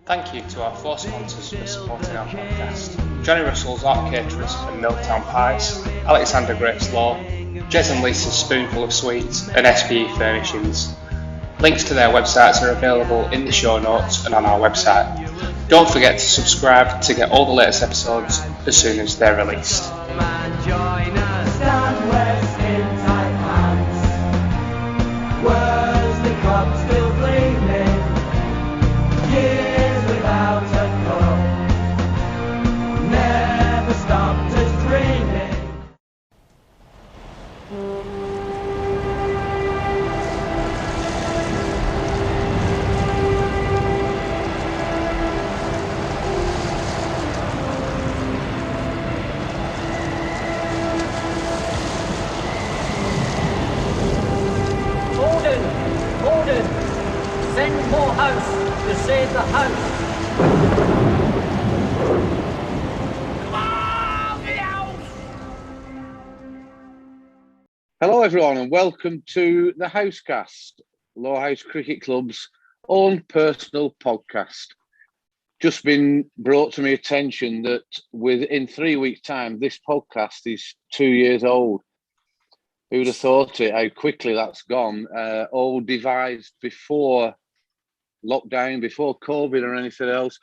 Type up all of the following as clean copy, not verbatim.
Thank you to our 4 sponsors for supporting our podcast. Johnny Russell's Art Caterers and Milltown Pies, Alexander Grace Law, Jez and Lisa's Spoonful of Sweets, and SPE Furnishings. Links to their websites are available in the show notes and on our website. Don't forget to subscribe to get all the latest episodes as soon as they're released. Send more house to save the house. Come on, the house! Hello everyone and welcome to the Housecast, Lowerhouse Cricket Club's own personal podcast. Just been brought to my attention that within 3 weeks' time, this podcast is 2 years old. Who would have thought it, how quickly that's gone? All devised before lockdown, before COVID or anything else.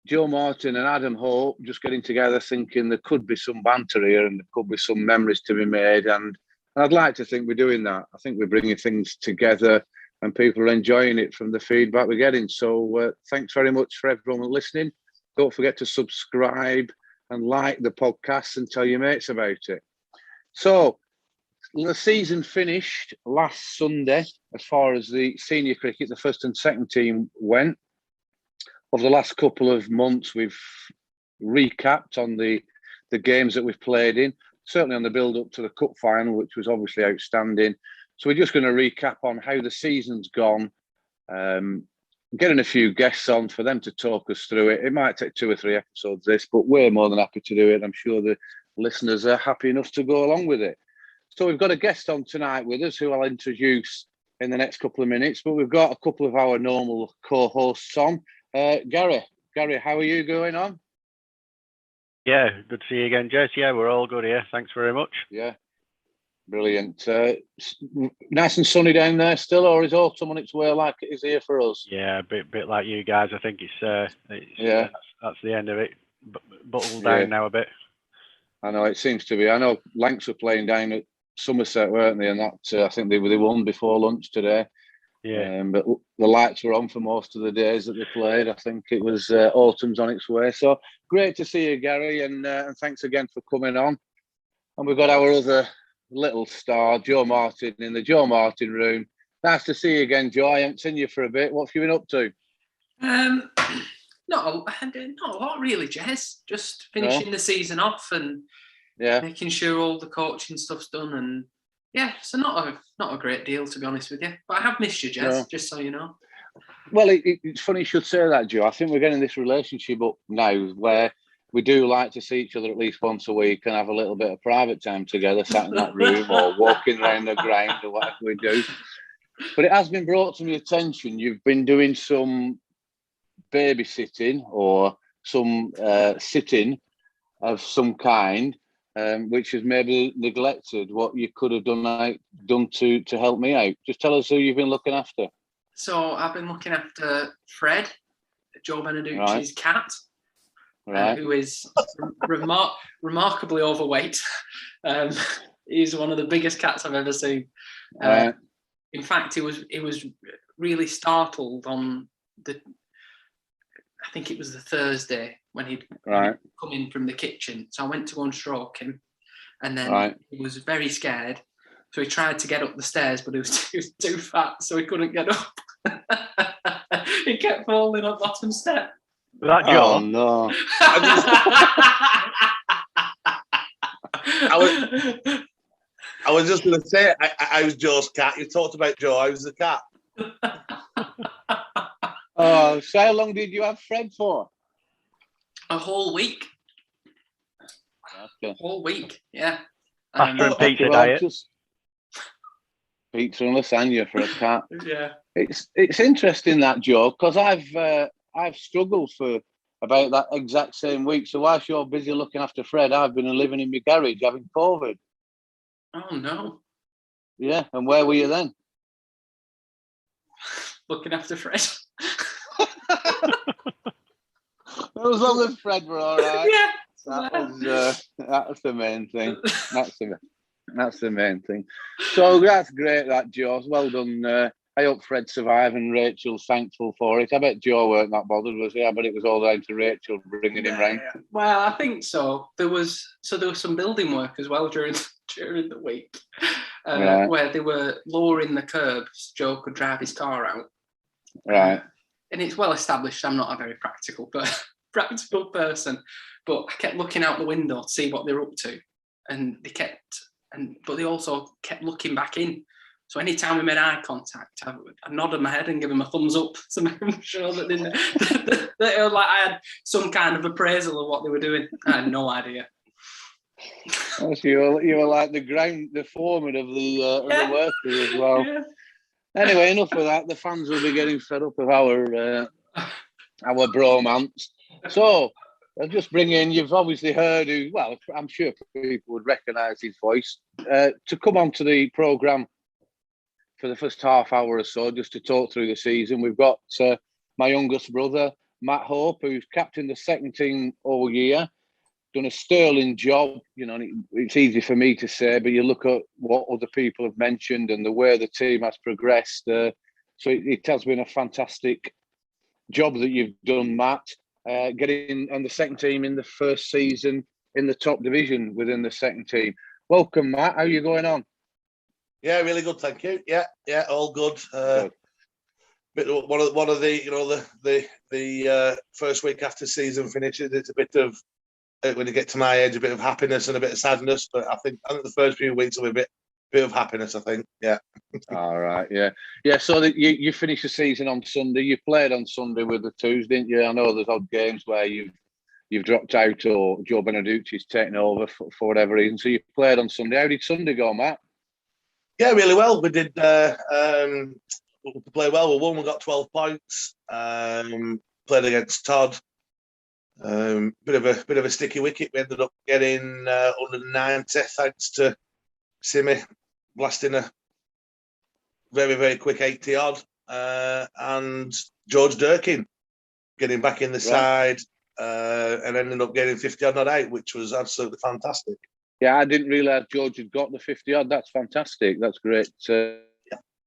Joe Martin and Adam Hope just getting together thinking there could be some banter here and there could be some memories to be made. And I'd like to think we're doing that. I think we're bringing things together and people are enjoying it from the feedback we're getting. So thanks very much for everyone listening. Don't forget to subscribe and like the podcast and tell your mates about it. So, the season finished last Sunday as far as the senior cricket, the first and second team went. Over the last couple of months, we've recapped on the games that we've played in, certainly on the build-up to the cup final, which was obviously outstanding. So we're just going to recap on how the season's gone, getting a few guests on for them to talk us through it. It might take 2 or 3 episodes, this, but we're more than happy to do it. I'm sure the listeners are happy enough to go along with it. So we've got a guest on tonight with us who I'll introduce in the next couple of minutes, but we've got a couple of our normal co-hosts on. Gary, how are you going on? Yeah, good to see you again, Jez. Yeah, we're all good here. Thanks very much. Yeah, brilliant. Nice and sunny down there still, or is autumn on its way like it is here for us? Yeah, a bit like you guys. I think it's that's the end of it. Bottled down now a bit. I know it seems to be. I know Lancs were playing down at Somerset, weren't they? And that I think they won before lunch today. Yeah. But the lights were on for most of the days that they played. I think it was autumn's on its way. So great to see you, Gary, and thanks again for coming on. And we've got our other little star, Joe Martin, in the Joe Martin room. Nice to see you again, Joe. I haven't seen you for a bit. What have you been up to? Not a lot really, Jez. Just finishing the season off and making sure all the coaching stuff's done, and so not a great deal, to be honest with you. But I have missed you, Jez, just so you know. Well, it's funny you should say that, Joe. I think we're getting this relationship up now where we do like to see each other at least once a week and have a little bit of private time together, sat in that room or walking around the ground or whatever we do. But it has been brought to my attention, you've been doing some babysitting or some sitting of some kind, which has maybe neglected what you could have done to help me out. Just tell us who you've been looking after. So I've been looking after Fred, Joe Beneduce's cat, who is remarkably overweight. He's one of the biggest cats I've ever seen. In fact, he was really startled on I think it was the Thursday when he'd come in from the kitchen. So I went to go and stroke him, and then he was very scared. So he tried to get up the stairs, but he was too fat, so he couldn't get up. He kept falling on the bottom step. That Joe? Oh no! I was just going to say, I was Joe's cat. You talked about Joe. I was the cat. Oh, so how long did you have Fred for? A whole week. Okay. A whole week, yeah. Pasta and pizza diet. Pizza and lasagna for a cat. Yeah. It's interesting that, Joe, because I've I've struggled for about that exact same week. So whilst you're busy looking after Fred, I've been living in my garage having COVID. Oh no! Yeah, and where were you then? Looking after Fred. As long as Fred were all right. Yeah. That's the main thing. That's the main thing. So that's great, that, Joe. Well done. I hope Fred survived and Rachel's thankful for it. I bet Joe weren't that bothered, was he? I bet it was all down to Rachel bringing him round. Yeah. Well, I think so. There was some building work as well during the week where they were lowering the curb so Joe could drive his car out. Right. And it's well established I'm not a very practical person, but I kept looking out the window to see what they were up to, but they also kept looking back in. So anytime we made eye contact, I nodded my head and give them a thumbs up to make them sure that they were like I had some kind of appraisal of what they were doing. I had no idea. Oh, so you were like the foreman of the workers as well. Yeah. Anyway, enough of that. The fans will be getting fed up of our bromance. So I'll just bring in. You've obviously heard who. Well, I'm sure people would recognise his voice to come onto the programme for the first half hour or so, just to talk through the season. We've got my youngest brother, Matt Hope, who's captained the second team all year, done a sterling job. You know, it's easy for me to say, but you look at what other people have mentioned and the way the team has progressed. So it has been a fantastic job that you've done, Matt, getting on the second team in the first season in the top division within the second team. Welcome, Matt. How are you going on? Yeah, really good, thank you. Yeah, all good. Bit of one of the first week after season finishes. It's a bit of when you get to my age, a bit of happiness and a bit of sadness. But I think the first few weeks will be a bit of happiness. I think. Yeah. All right. Yeah. So you finished the season on Sunday. You played on Sunday with the twos, didn't you? I know there's odd games where you've dropped out or Joe Beneduce's taken over for whatever reason. So you played on Sunday. How did Sunday go, Matt? Yeah, really well. We did play well. We won. We got 12 points. Played against Todd. Bit of a sticky wicket. We ended up getting under 90 thanks to Simi blasting a very, very quick 80 odd, and George Durkin getting back in the side and ended up getting 50 odd not out, which was absolutely fantastic. Yeah, I didn't realise George had got the 50 odd. That's fantastic. That's great.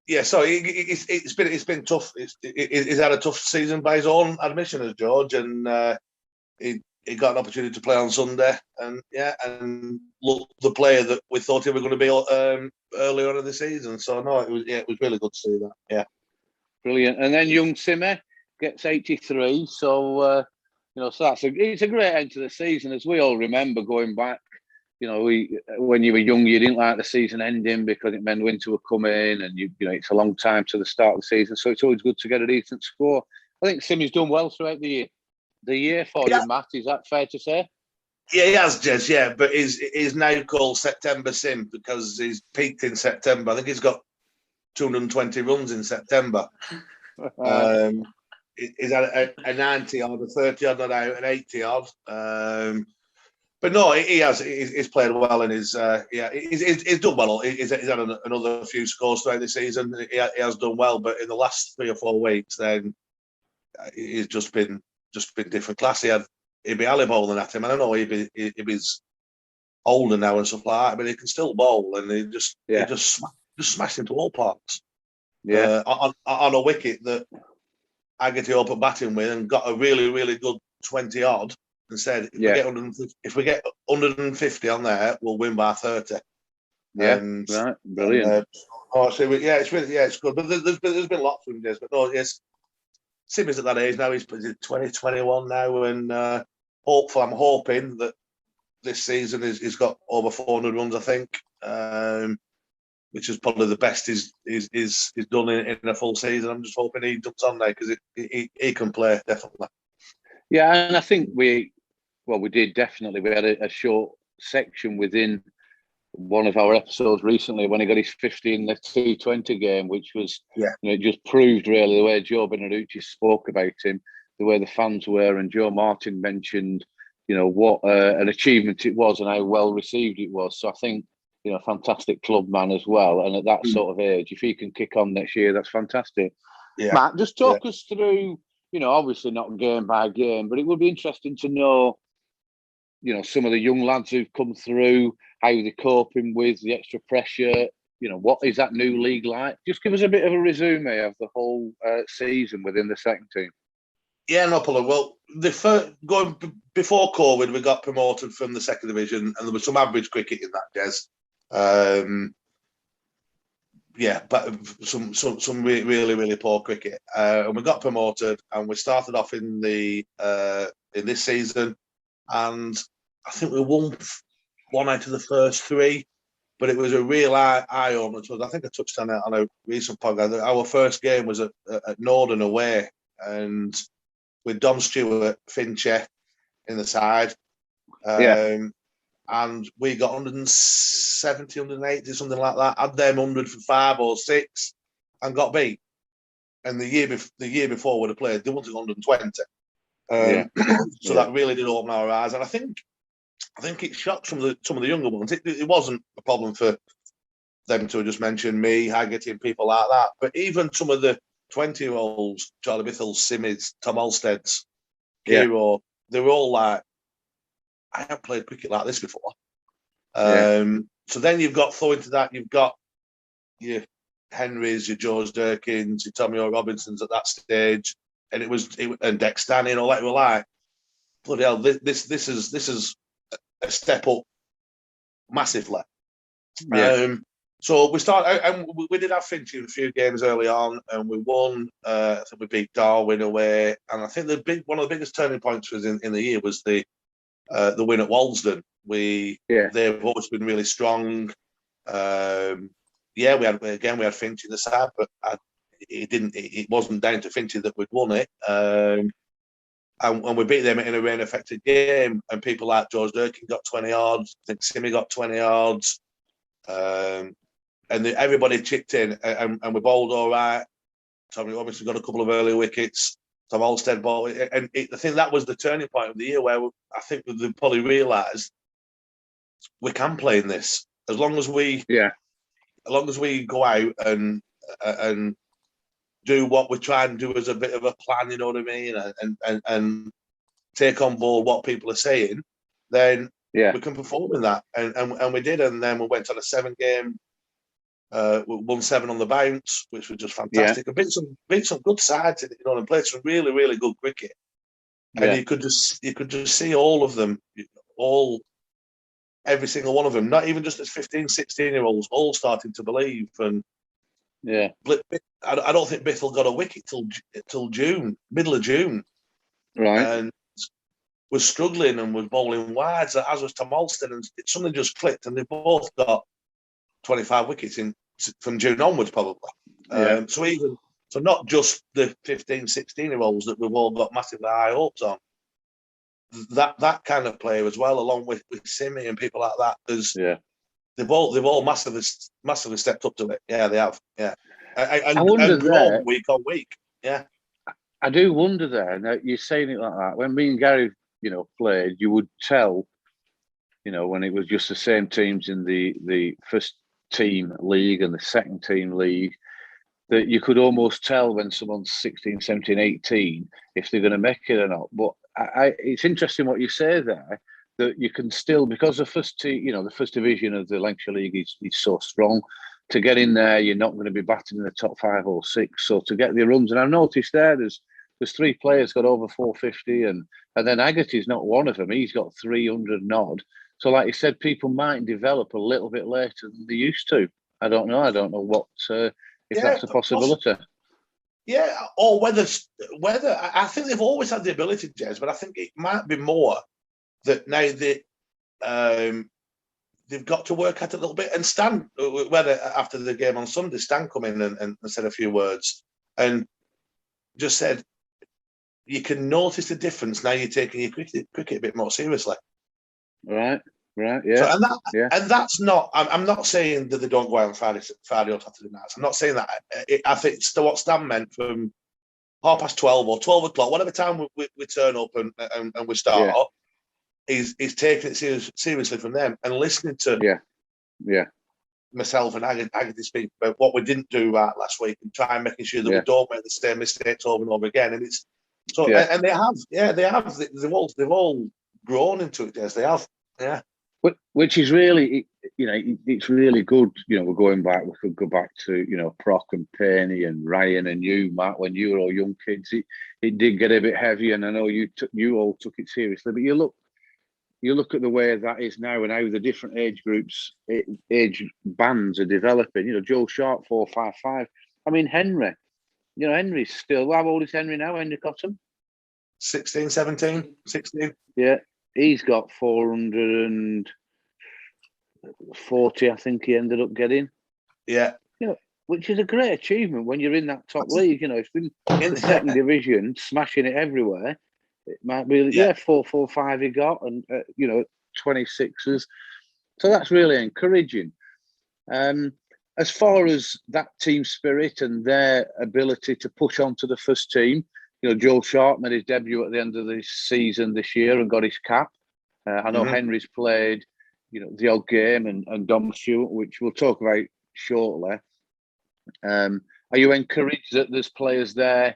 Yeah. So it's been tough. He's had a tough season by his own admission as George, and he got an opportunity to play on Sunday, and look, the player that we thought he was going to be earlier on in the season. So no, it was really good to see that. Yeah, brilliant. And then young Simi gets 83. So so it's a great end to the season, as we all remember going back. You know, when you were young, you didn't like the season ending because it meant winter would come in, and it's a long time to the start of the season. So it's always good to get a decent score. I think Simi's done well throughout the year for you, Matt. Is that fair to say? Yeah, he has, Jez. Yeah, but he's now called September Sim because he's peaked in September. I think he's got 220 runs in September. He's had a 90 odd, a 30 odd, not out, an 80 odd. But no, he has. He's played well, and he's done well. He's had another few scores throughout the season. He has done well, but in the last 3 or 4 weeks, then he's just been different class. He'd be alley bowling at him. I don't know. He's older now and stuff like that, but he can still bowl, and he just smashed into all parts. Yeah, on a wicket that Agate opened batting with, and got a really, really good 20 odd. And said, if we get 150 on there, we'll win by 30. Yeah, right, brilliant. It's good. But there's been lots of days. But no, yes, Simi's at that age now. He's 20, 21 now, and I'm hoping that this season he's got over 400 runs, I think, which is probably the best he's done in a full season. I'm just hoping he jumps on there because he can play, definitely. Yeah, and I think we did definitely. We had a short section within one of our episodes recently when he got his 50 in the T20 game, which was, it just proved really the way Joe Beneduce spoke about him, the way the fans were, and Joe Martin mentioned, what an achievement it was and how well received it was. So I think, fantastic club man as well. And at that sort of age, if he can kick on next year, that's fantastic. Yeah. Matt, just talk us through, obviously not game by game, but it would be interesting to know, some of the young lads who've come through, how they're coping with the extra pressure. What is that new league like? Just give us a bit of a resume of the whole season within the second team. Yeah, no problem. Well, going before COVID, we got promoted from the second division, and there was some average cricket in that, Des. But some really, really poor cricket, and we got promoted, and we started off in this season, and I think we won one out of the first three. But it was a real eye opener. I think I touched on it on a recent podcast. Our first game was at Norden away, and with Dom Stewart, Fincher in the side. And we got 170, 180, something like that. Had them 100 for 5 or 6 and got beat. And the year before we'd have played, they wanted 120. So that really did open our eyes. And I think it shocked some of the younger ones. It wasn't a problem for them to just mention me, Haggerty, and people like that. But even some of the 20-year-olds, Charlie Bithell, Simmids, Tom Olsted's, Hero, they were all like, I haven't played cricket like this before. So then you've got, throw into that, you've got your Henrys, your George Durkins, your Tommy Robinsons at that stage, and and Dex Stanley and all that. Were like, bloody hell, this is a step up massively. So we started, and we did have Finch in a few games early on, and we won. I think we beat Darwin away, and I think one of the biggest turning points was in the year was the win at Walsden. They've always been really strong. We had Finch in the side, but it wasn't down to Finchy that we'd won it. And we beat them in a rain-affected game, and people like George Durkin got 20 yards. I think Simmy got 20 yards. And everybody chipped in, and we bowled all right. Tommy obviously got a couple of early wickets. Tom Olsted bowled. And I think that was the turning point of the year where I think they probably realised we can play in this. As long as we go out and do what we try and do as a bit of a plan, you know what I mean, and take on board what people are saying, then we can perform in that. And we did, and then we went on a 7-game, we won 7 on the bounce, which was just fantastic. And beat some good sides, and played some really, really good cricket. And you could just see all of them, every single one of them, not even just as 15, 16-year-olds, all starting to believe. And I don't think Bithell got a wicket till June, middle of June, right? And was struggling and was bowling wides, as was Tom Alston, and something just clicked, and they both got 25 wickets from June onwards, probably. So not just the 15, 16-year-olds that we've all got massively high hopes on. That kind of player as well, along with Simmy and people like that. They've all massively stepped up to it. Yeah, they have. Yeah, I wonder and grown week on week. Yeah, I do wonder there. Now you're saying it like that. When me and Gary, played, you would tell, when it was just the same teams in the first team league and the second team league, that you could almost tell when someone's 16, 17, 18 if they're going to make it or not. But it's interesting what you say there, that you can still, because the first the first division of the Lancashire League is so strong. To get in there, you're not going to be batting in the top 5 or 6. So to get the runs, and I've noticed there's 3 players got over 450, and then Haggerty's not one of them. He's got 300 and odd. So like you said, people might develop a little bit later than they used to. I don't know what if that's a possibility. Yeah, or whether I think they've always had the ability, Jez, but I think it might be more that now they've got to work at it a little bit. And Stan, whether after the game on Sunday, Stan come in and said a few words and just said, you can notice the difference now. You're taking your cricket a bit more seriously. Right, yeah. So, and that's not. I'm not saying that they don't go out on Friday or Saturday nights. I'm not saying that. I think what Stan meant from 12 or 12 o'clock, whatever time we turn up and we start, is taking it seriously from them and listening to myself and Agatha speak about what we didn't do right last week and try and making sure that we don't make the same mistakes over and over again. And it's so, and they have, they've all grown into it. Yes, they have. Yeah. Which is really, it's really good. We're going back. We could go back to, Proc and Penny and Ryan and you, Matt, when you were all young kids. It did get a bit heavy, and I know you all took it seriously. But you look at the way that is now, and how the different age groups, age bands are developing. Joe Sharp 455. I mean Henry. Henry's still. How old is Henry now? Henry Cotton. 16, 17, 16. Yeah. He's got 440, I think he ended up getting. Yeah. Which is a great achievement when you're in that top league. It's been in the second division, smashing it everywhere. It might be, 445 he got, and, 26s. So that's really encouraging. As far as that team spirit and their ability to push on to the first team, Joe Sharp made his debut at the end of this season this year and got his cap. I know Henry's played, the odd game, and Dom Stewart, which we'll talk about shortly. Are you encouraged that there's players there,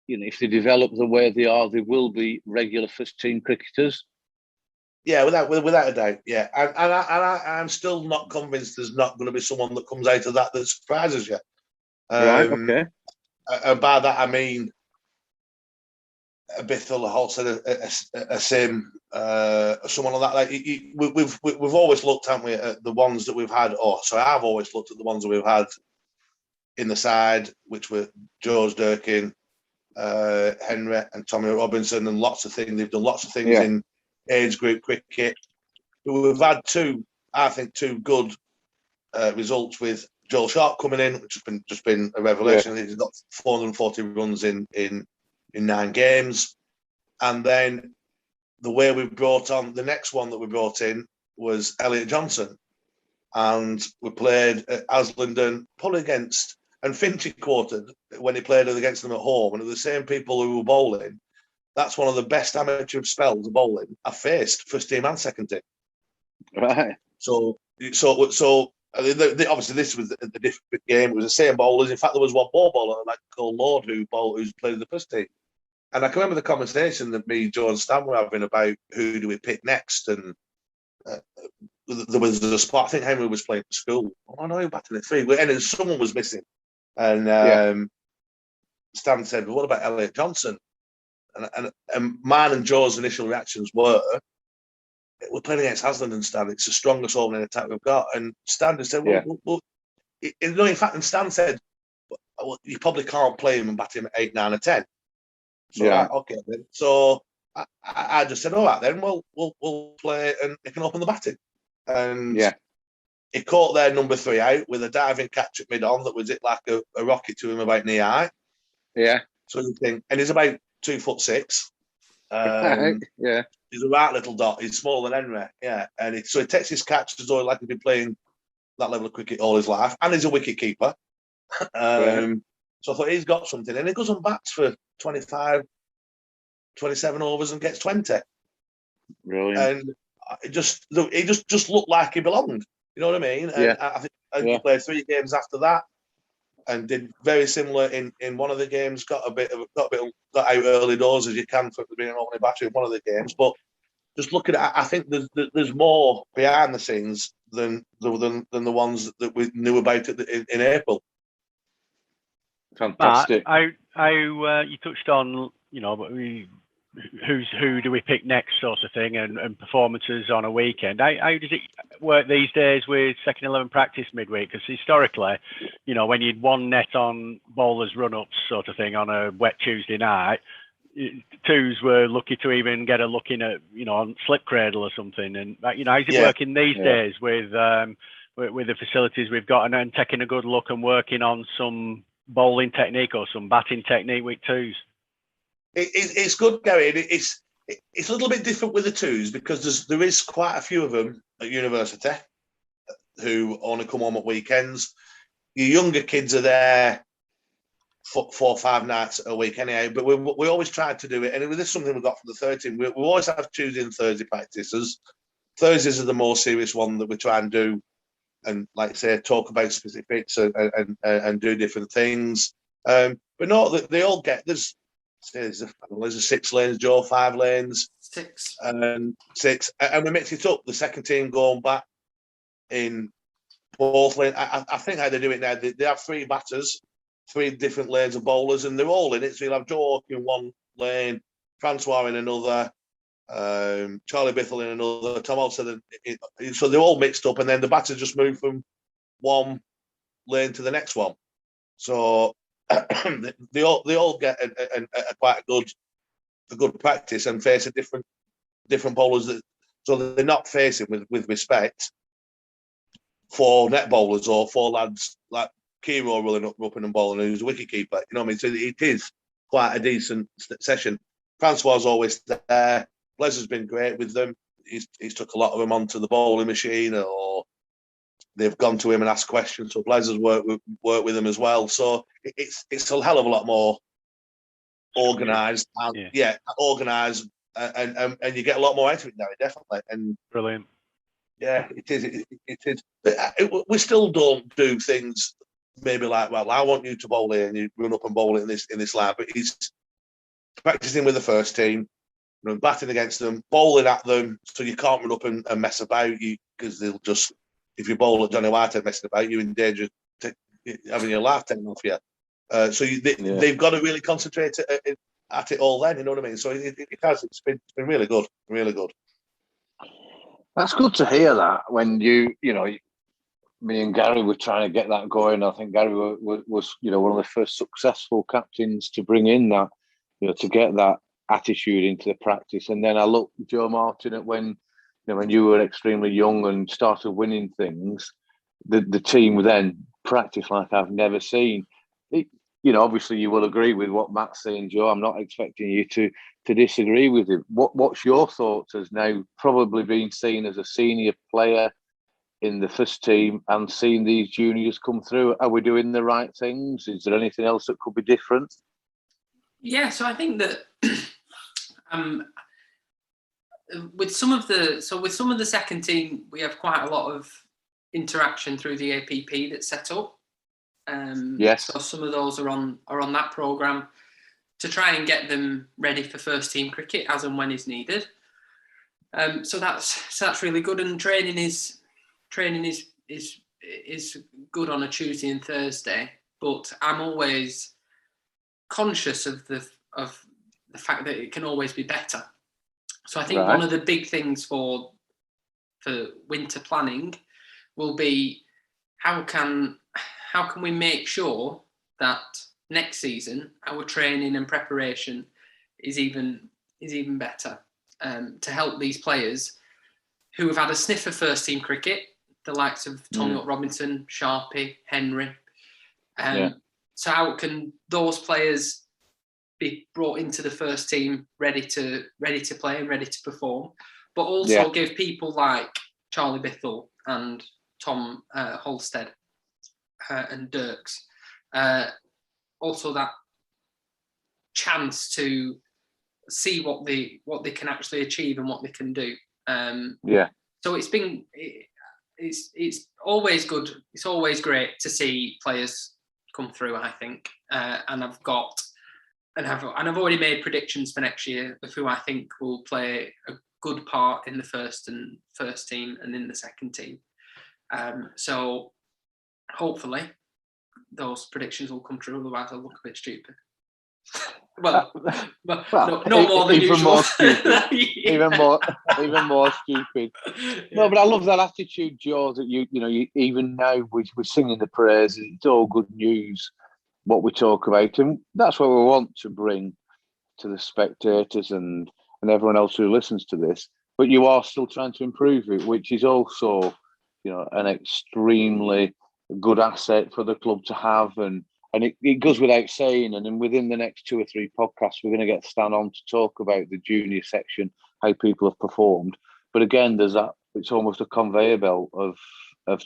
if they develop the way they are, they will be regular first team cricketers? Yeah, without a doubt. Yeah, and I'm still not convinced there's not going to be someone that comes out of that surprises you. Right. Okay. And by that I mean a Bithell, a Holstead, a Sim, someone like that. Like we've always looked, haven't we, at the ones that we've had. I've always looked at the ones that we've had in the side, which were George Durkin, Henry, and Tommy Robinson, and lots of things. They've done lots of things in age group cricket. We've had two good results with Joel Sharp coming in, which has just been a revelation. He's got 440 runs in 9 games. And then the way we brought on the next one that we brought in was Elliot Johnson. And we played at Aslington, probably against, and Finchy quartered when he played against them at home. And the same people who were bowling, that's one of the best amateur spells of bowling I've faced, first team and second team. Right. So obviously this was a different game. It was the same bowlers. In fact, there was one more bowler like called Lord who's played in the first team. And I can remember the conversation that me, Joe, and Stan were having about who do we pick next. And there was a spot. I think Henry was playing for school. I know, batting at 3. And then someone was missing. And Stan said, "Well, what about Elliot Johnson?" And mine and Joe's initial reactions were, "We're playing against Haslington, Stan. It's the strongest opening attack we've got." And Stan just said, "Well, in fact," and Stan said, "Well, you probably can't play him and bat him at 8, 9, or 10." So okay then. So I just said, "All right then. We'll play, and he can open the batting." And he caught their number 3 out with a diving catch at mid-on that was it like a rocket to him about knee high. Yeah. So you think, and he's about 2'6". He's a right little dot. He's smaller than Henry. Yeah, and so he takes his catch as though like he's been playing that level of cricket all his life, and he's a wicket keeper. So I thought he's got something, and he goes on bats for 25, 27 overs and gets 20. Brilliant. And he just looked like he belonged. You know what I mean? And I think he played 3 games after that, and did very similar in one of the games. Got out early doors as you can for being an opening batter in one of the games. But just looking at, I think there's more behind the scenes than the ones that we knew about in April. Fantastic. You touched on, but who do we pick next sort of thing, and performances on a weekend. How does it work these days with second 11 practice midweek? Because historically, when you'd one net on bowlers run-ups sort of thing on a wet Tuesday night, 2s were lucky to even get a look in at, on slip cradle or something. And how's it working these days with the facilities we've got, and taking a good look and working on some bowling technique or some batting technique with 2s? It's good, Gary. It's a little bit different with the 2s because there is quite a few of them at university who only come home at weekends. Your younger kids are there 4 or 5 nights a week anyhow. But we always tried to do it, and this is something we got from the 13. We always have Tuesday and Thursday practices. Thursdays are the more serious one that we try and do, and like I say, talk about specifics and do different things. But no, they all get there's 6 lanes, Joe, 5 lanes, 6, and 6, and we mix it up. The second team going back in both lanes. I think how they do it now. They have 3 batters, 3 different lanes of bowlers, and they're all in it. So you'll have Joe in one lane, Francois in another, Charlie Bithell in another, Tom Olsen. So they're all mixed up, and then the batters just move from one lane to the next one. So they all get a quite a good practice and face a different bowlers. So they're not facing with respect 4 net bowlers or 4 lads like Kiro rolling up and bowling, who's a wicket keeper. You know what I mean? So it is quite a decent session. Francois is always there. Les has been great with them. He's took a lot of them onto the bowling machine, or they've gone to him and asked questions. So Les has worked with them as well. So it's a hell of a lot more organised. Organised, and you get a lot more out of it now, definitely. And brilliant. Yeah, it is. It is. We still don't do things maybe like, well, I want you to bowl here and you run up and bowl it in this line. But he's practicing with the first team, batting against them, bowling at them, so you can't run up and mess about you, because they'll just, if you bowl at Johnny Whitehead messing about, you're in danger of having your life taken off you. So they've got to really concentrate at it all then, you know what I mean? So it's been really good, really good. That's good to hear that. When me and Gary were trying to get that going. I think Gary was one of the first successful captains to bring in that, to get that attitude into the practice. And then I looked, Joe Martin, at when you were extremely young and started winning things, the team then practiced like I've never seen. Obviously you will agree with what Matt's saying, Joe. I'm not expecting you to disagree with him. What's your thoughts as now probably being seen as a senior player in the first team and seeing these juniors come through? Are we doing the right things? Is there anything else that could be different? Yeah, so I think that with some of the second team, we have quite a lot of interaction through the APP that's set up. Yes. So some of those are on that programme to try and get them ready for first team cricket as and when is needed. So that's really good, and training is good on a Tuesday and Thursday. But I'm always conscious of the fact that it can always be better. So I think one of the big things for winter planning will be how can we make sure that next season our training and preparation is even better, to help these players who have had a sniff of first team cricket, the likes of Tommy Robinson, Sharpie, Henry. So how can those players be brought into the first team ready to play and ready to perform, but also give people like Charlie Bithell and Tom Holstead and Dirks also that chance to see what they can actually achieve and what they can do. So it's always good. It's always great to see players come through, I think, and I've already made predictions for next year of who I think will play a good part in the first team and in the second team. So hopefully those predictions will come true. Otherwise, I'll look a bit stupid. No more than even usual. More stupid. Even more stupid. No, but I love that attitude, Joe. That you even now we're singing the praises. It's all good news what we talk about, and that's what we want to bring to the spectators and everyone else who listens to this. But you are still trying to improve it, which is also an extremely good asset for the club to have, and it goes without saying. And then within the next 2 or 3 podcasts, we're going to get Stan on to talk about the junior section, how people have performed. But again, there's that it's almost a conveyor belt of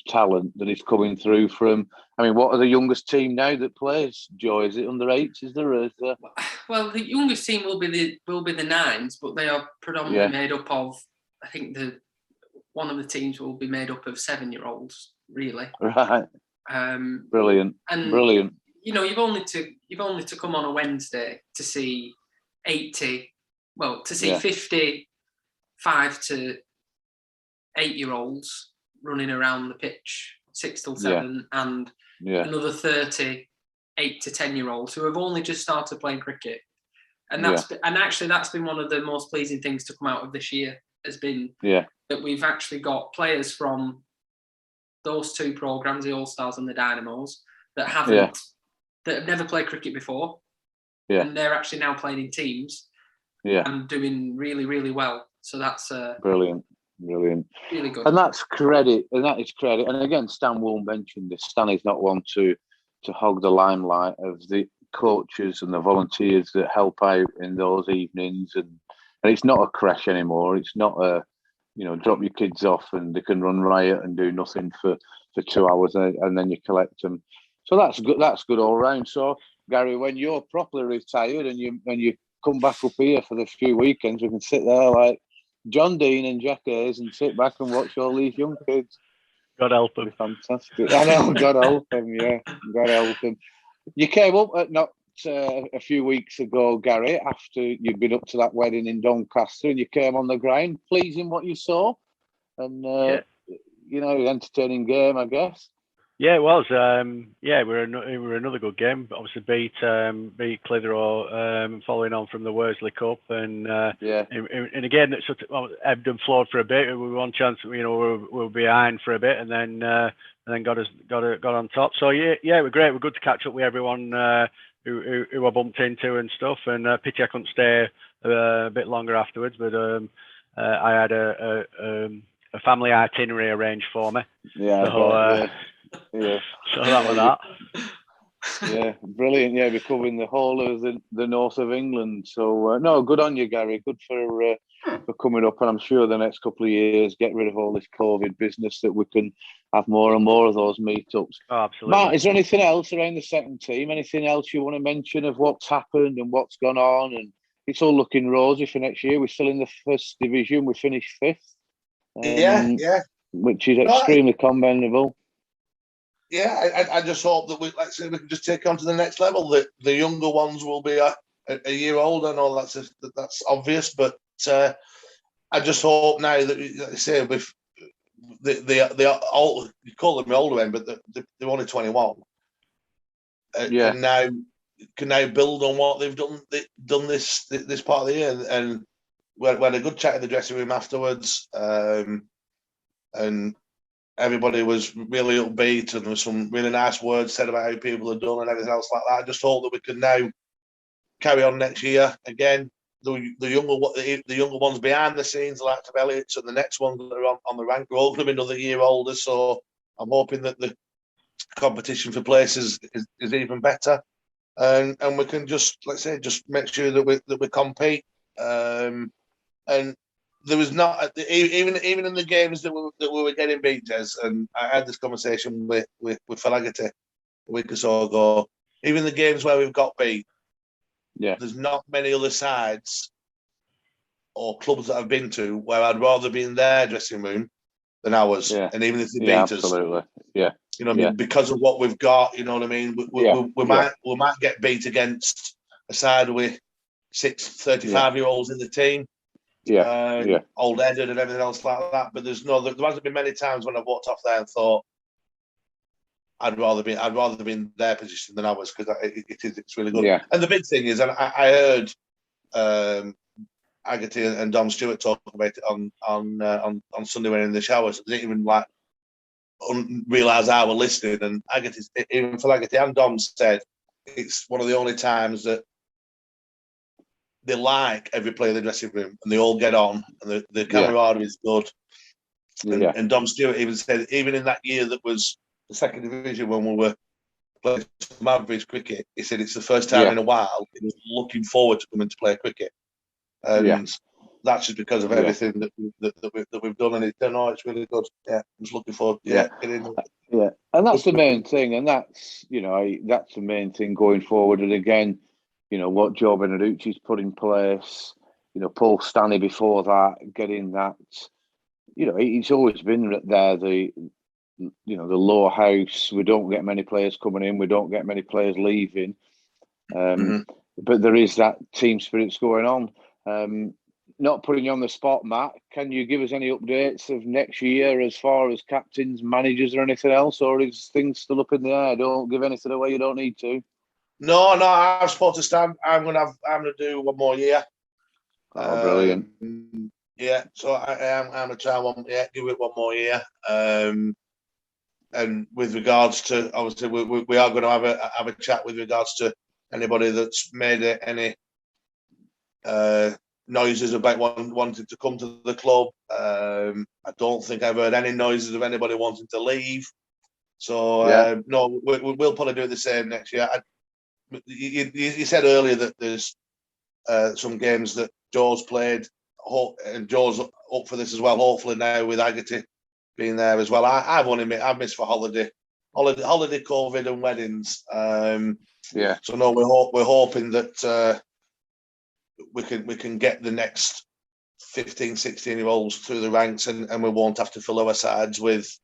talent that is coming through from. I mean, what are the youngest team now that plays? Joy, is it under 8s? Is there? Well, the youngest team will be the 9s, but they are predominantly made up of. I think one of the teams will be made up of 7-year-olds. Really. Right. Brilliant. And brilliant. You know, you've only to come on a Wednesday to see 55 to 8-year-olds running around the pitch 6 till 7, and another 30 8 to 10-year-olds who have only just started playing cricket, and that's been one of the most pleasing things to come out of this year. Has been that we've actually got players from those two programs, the All Stars and the Dynamos, that have never played cricket before, and they're actually now playing in teams, and doing really, really well. So that's brilliant, really good. And that's credit, And again, Stan will mention this. Stan is not one to hog the limelight of the coaches and the volunteers that help out in those evenings, and it's not a crash anymore. It's not a drop your kids off and they can run riot and do nothing for 2 hours and then you collect them. So that's good all round. So Gary, when you're properly retired and you come back up here for the few weekends, we can sit there like John Dean and Jack Hayes and sit back and watch all these young kids. God help them. Fantastic. I know, God help them, God help them. You came up not a few weeks ago, Gary, after you'd been up to that wedding in Doncaster, and you came on the ground. Pleasing what you saw, and entertaining game, I guess. Yeah, it was. We were another good game. Obviously, beat Clitheroe, following on from the Worsley Cup, and in a game that sort of ebbed and flowed for a bit. We were one chance, we were behind for a bit, and then got on top. So it was great. We're good to catch up with everyone who I bumped into and stuff. And pity I couldn't stay a bit longer afterwards, but I had a family itinerary arranged for me. So that was that. Yeah, brilliant. Yeah, we're covering the whole of the north of England. So no, good on you, Gary. Good for coming up, and I'm sure the next couple of years get rid of all this COVID business, that we can have more and more of those meetups. Oh, absolutely. Matt, is there anything else around the second team? Anything else you want to mention of what's happened and what's gone on? And it's all looking rosy for next year. We're still in the first division. We finished 5th. Which is extremely commendable. Yeah, I just hope that we can just take on to the next level. That the younger ones will be a year older. I know that's obvious, but I just hope now that, like I say, with the old, you call them the older end, but they're only 21. And now can build on what they've done this part of the year, and we had a good chat in the dressing room afterwards, and everybody was really upbeat, and there was some really nice words said about how people are done and everything else like that. I just hope that we can now carry on next year again. The younger ones behind the scenes, like of Elliott's, and the next ones that are on the rank, are all going to be another year older. So I'm hoping that the competition for places is even better, and we can just, let's say, just make sure that we compete. And there was not even in the games that we were getting beat, Jez, and I had this conversation with Phil Haggerty a week or so ago. Even the games where we've got beat, there's not many other sides or clubs that I've been to where I'd rather be in their dressing room than ours. And even if they beat us, absolutely, you know what I mean, because of what we've got, you know what I mean. We might get beat against a side with 35-year-olds in the team. Old headed and everything else like that. But there hasn't been many times when I've walked off there and thought I'd rather be in their position than ours, because it's really good. And the big thing is, and I heard Haggerty and Dom Stewart talk about it on Sunday when in the showers. So they didn't even realise I were listening. And even for Haggerty and Dom said it's one of the only times that they like every player in the dressing room, and they all get on, and the camaraderie is good. And Dom Stewart even said, even in that year that was the second division when we were playing some average cricket, he said it's the first time in a while he was looking forward to coming to play cricket. And that's just because of everything that we've done, and it's really good. Yeah, I'm just looking forward. Yeah, getting. Yeah, and that's the main thing, and that's that's the main thing going forward. And again, what Joe Beneduce's put in place. Paul Stanley before that, getting that. It's always been there. The Lowerhouse. We don't get many players coming in. We don't get many players leaving. But there is that team spirit's going on. Not putting you on the spot, Matt, can you give us any updates of next year as far as captains, managers, or anything else? Or is things still up in the air? Don't give anything away you don't need to. No, I've supposed to stand. I'm gonna do one more year. Oh, brilliant. Yeah, so I'm gonna try give it one more year. And with regards to, obviously, we are going to have a chat with regards to anybody that's made any noises about wanting to come to the club. I don't think I've heard any noises of anybody wanting to leave. So no, we'll probably do the same next year. You said earlier that there's some games that Joe's played, and Joe's up for this as well. Hopefully now with Haggerty being there as well. I've missed for holiday, COVID, and weddings. So no, we're hoping that we can get the next 15, 16-year-olds through the ranks, and we won't have to fill our sides with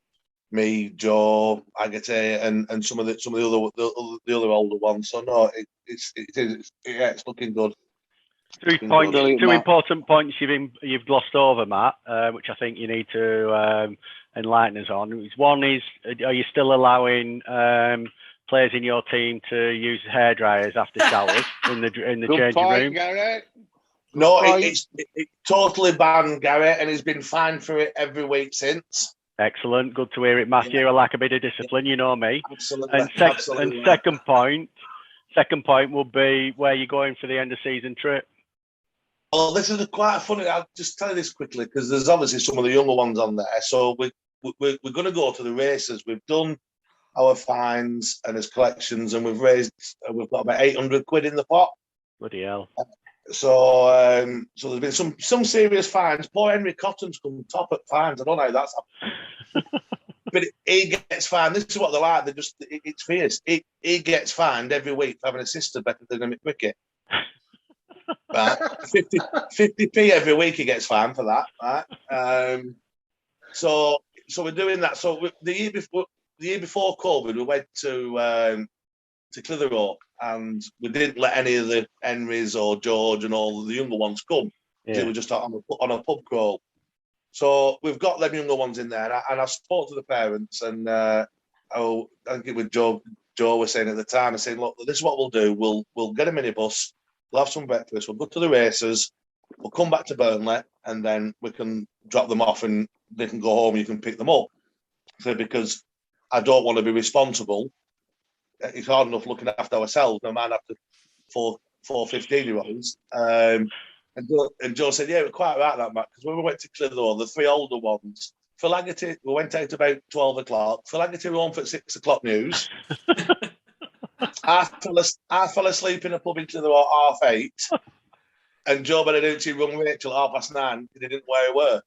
me, Joe, Haggerty, and some of the other older ones. So no, it's looking good. Two important points you've glossed over, Matt, which I think you need to enlighten us on. One is, are you still allowing players in your team to use hair dryers after showers in the changing room? Garrett. No, it's totally banned, Garrett, and he's been fined for it every week since. Excellent, good to hear it, Matthew. I like a bit of discipline, you know me. Absolutely. And second point will be where you're going for the end of season trip. Well, this is quite funny. I'll just tell you this quickly because there's obviously some of the younger ones on there. So we're going to go to the races. We've done our fines and his collections, and we've got about 800 quid in the pot. Bloody hell! So there's been some serious fines. Poor Henry Cotton's come top at fines. I don't know how that's happened. But he gets fined. This is what they're like. It's fierce. He gets fined every week for having a sister better than him at cricket. Right, 50p every week he gets fined for that. Right, so we're doing that. So the year before COVID, we went to Clitheroe, and we didn't let any of the Henrys or George and all the younger ones come. They were just on a pub crawl. So we've got them younger ones in there, and I spoke to the parents, and I think it was Joe was saying at the time, I said, look, this is what we'll do. We'll get a minibus. We'll have some breakfast. We'll go to the races. We'll come back to Burnley, and then we can drop them off, and they can go home. You can pick them up. So because I don't want to be responsible. It's hard enough looking after ourselves. No man after four 15-year-olds. And Joe said, "Yeah, we're quite right that, Matt. Because when we went to Clitheroe, the three older ones, Phil Haggerty, we went out about 12 o'clock. Phil Haggerty were home for 6 o'clock news." I fell asleep in a pub in Clitheroe at 8:30, and Joe Beneduce rung Rachel at 9:30. He didn't know where we were.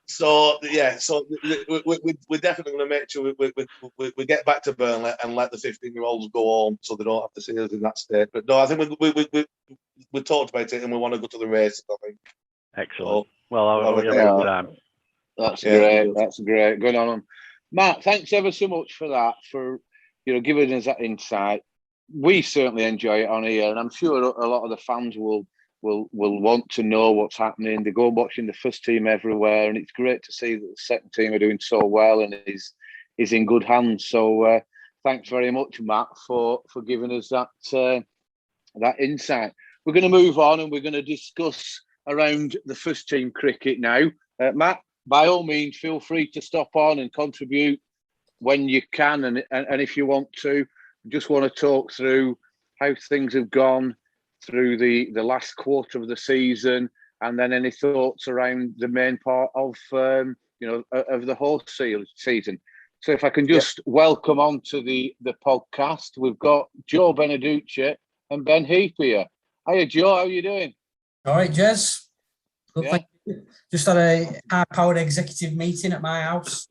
So we're definitely going to make sure we get back to Burnley and let the 15-year-olds go home, so they don't have to see us in that state. But no, I think we talked about it, and we want to go to the race. I think. Excellent. So, that's great. That's great. Good on them. Matt, thanks ever so much for that, for giving us that insight. We certainly enjoy it on here, and I'm sure a lot of the fans will want to know what's happening. They go watching the first team everywhere, and it's great to see that the second team are doing so well and is in good hands. So thanks very much, Matt, for giving us that insight. We're going to move on, and we're going to discuss around the first team cricket now. Matt, by all means, feel free to stop on and contribute when you can, and if you want to, just want to talk through how things have gone through the last quarter of the season, and then any thoughts around the main part of of the whole season. So if I can just welcome on to the podcast, we've got Joe Beneduce and Ben Heap here. Hiya, Joe. How are you doing? All right, Jez. Good, Yeah. thank you. Just had a high-powered executive meeting at my house.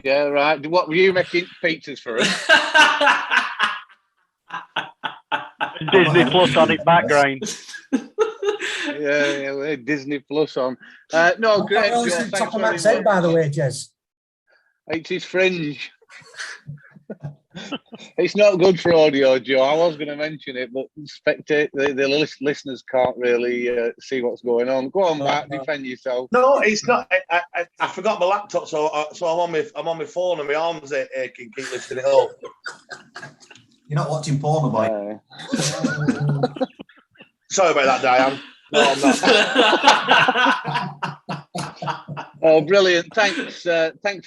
Yeah, right. What were you making pizzas for us? Disney Plus on it background. Yeah, Disney Plus on. No, great, Joe. Joe. Thanks Top of very Matt's head, much. by the way, Jez. It's his fringe. It's not good for audio, Joe. I was going to mention it, but the listeners can't really see what's going on. Go on, Matt. Defend yourself. No, it's not. I forgot my laptop, so I'm on my phone and my arms are aching. Keep lifting it up. You're not watching porn, boy. Sorry about that, Diane. No, I'm not. Oh, brilliant! Thanks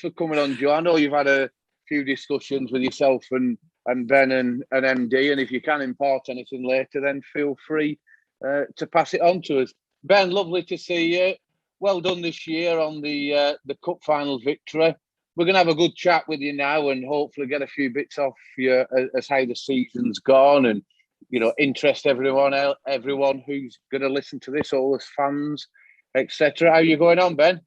for coming on, Joe. I know you've had a few discussions with yourself and Ben and MD, and if you can impart anything later, then feel free to pass it on to us. Ben, lovely to see you. Well done this year on the cup final victory. We're going to have a good chat with you now, and hopefully get a few bits off you as how the season's gone, and interest everyone who's going to listen to this, all us fans, etc. How are you going on, Ben?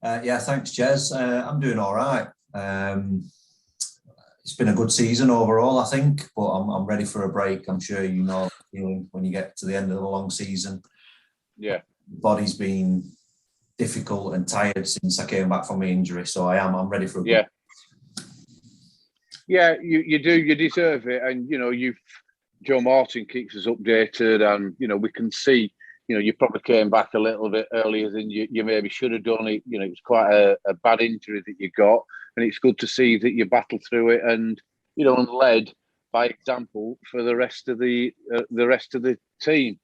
Yeah, thanks, Jez. I'm doing all right. It's been a good season overall, I think, but I'm ready for a break. I'm sure you know the feeling when you get to the end of the long season. Yeah, the body's been difficult and tired since I came back from my injury, so I'm ready for a break. Yeah, you do. You deserve it, and Joe Martin keeps us updated, and we can see. You probably came back a little bit earlier than you maybe should have done. It was quite a bad injury that you got, and it's good to see that you battled through it and and led by example for the rest of the team.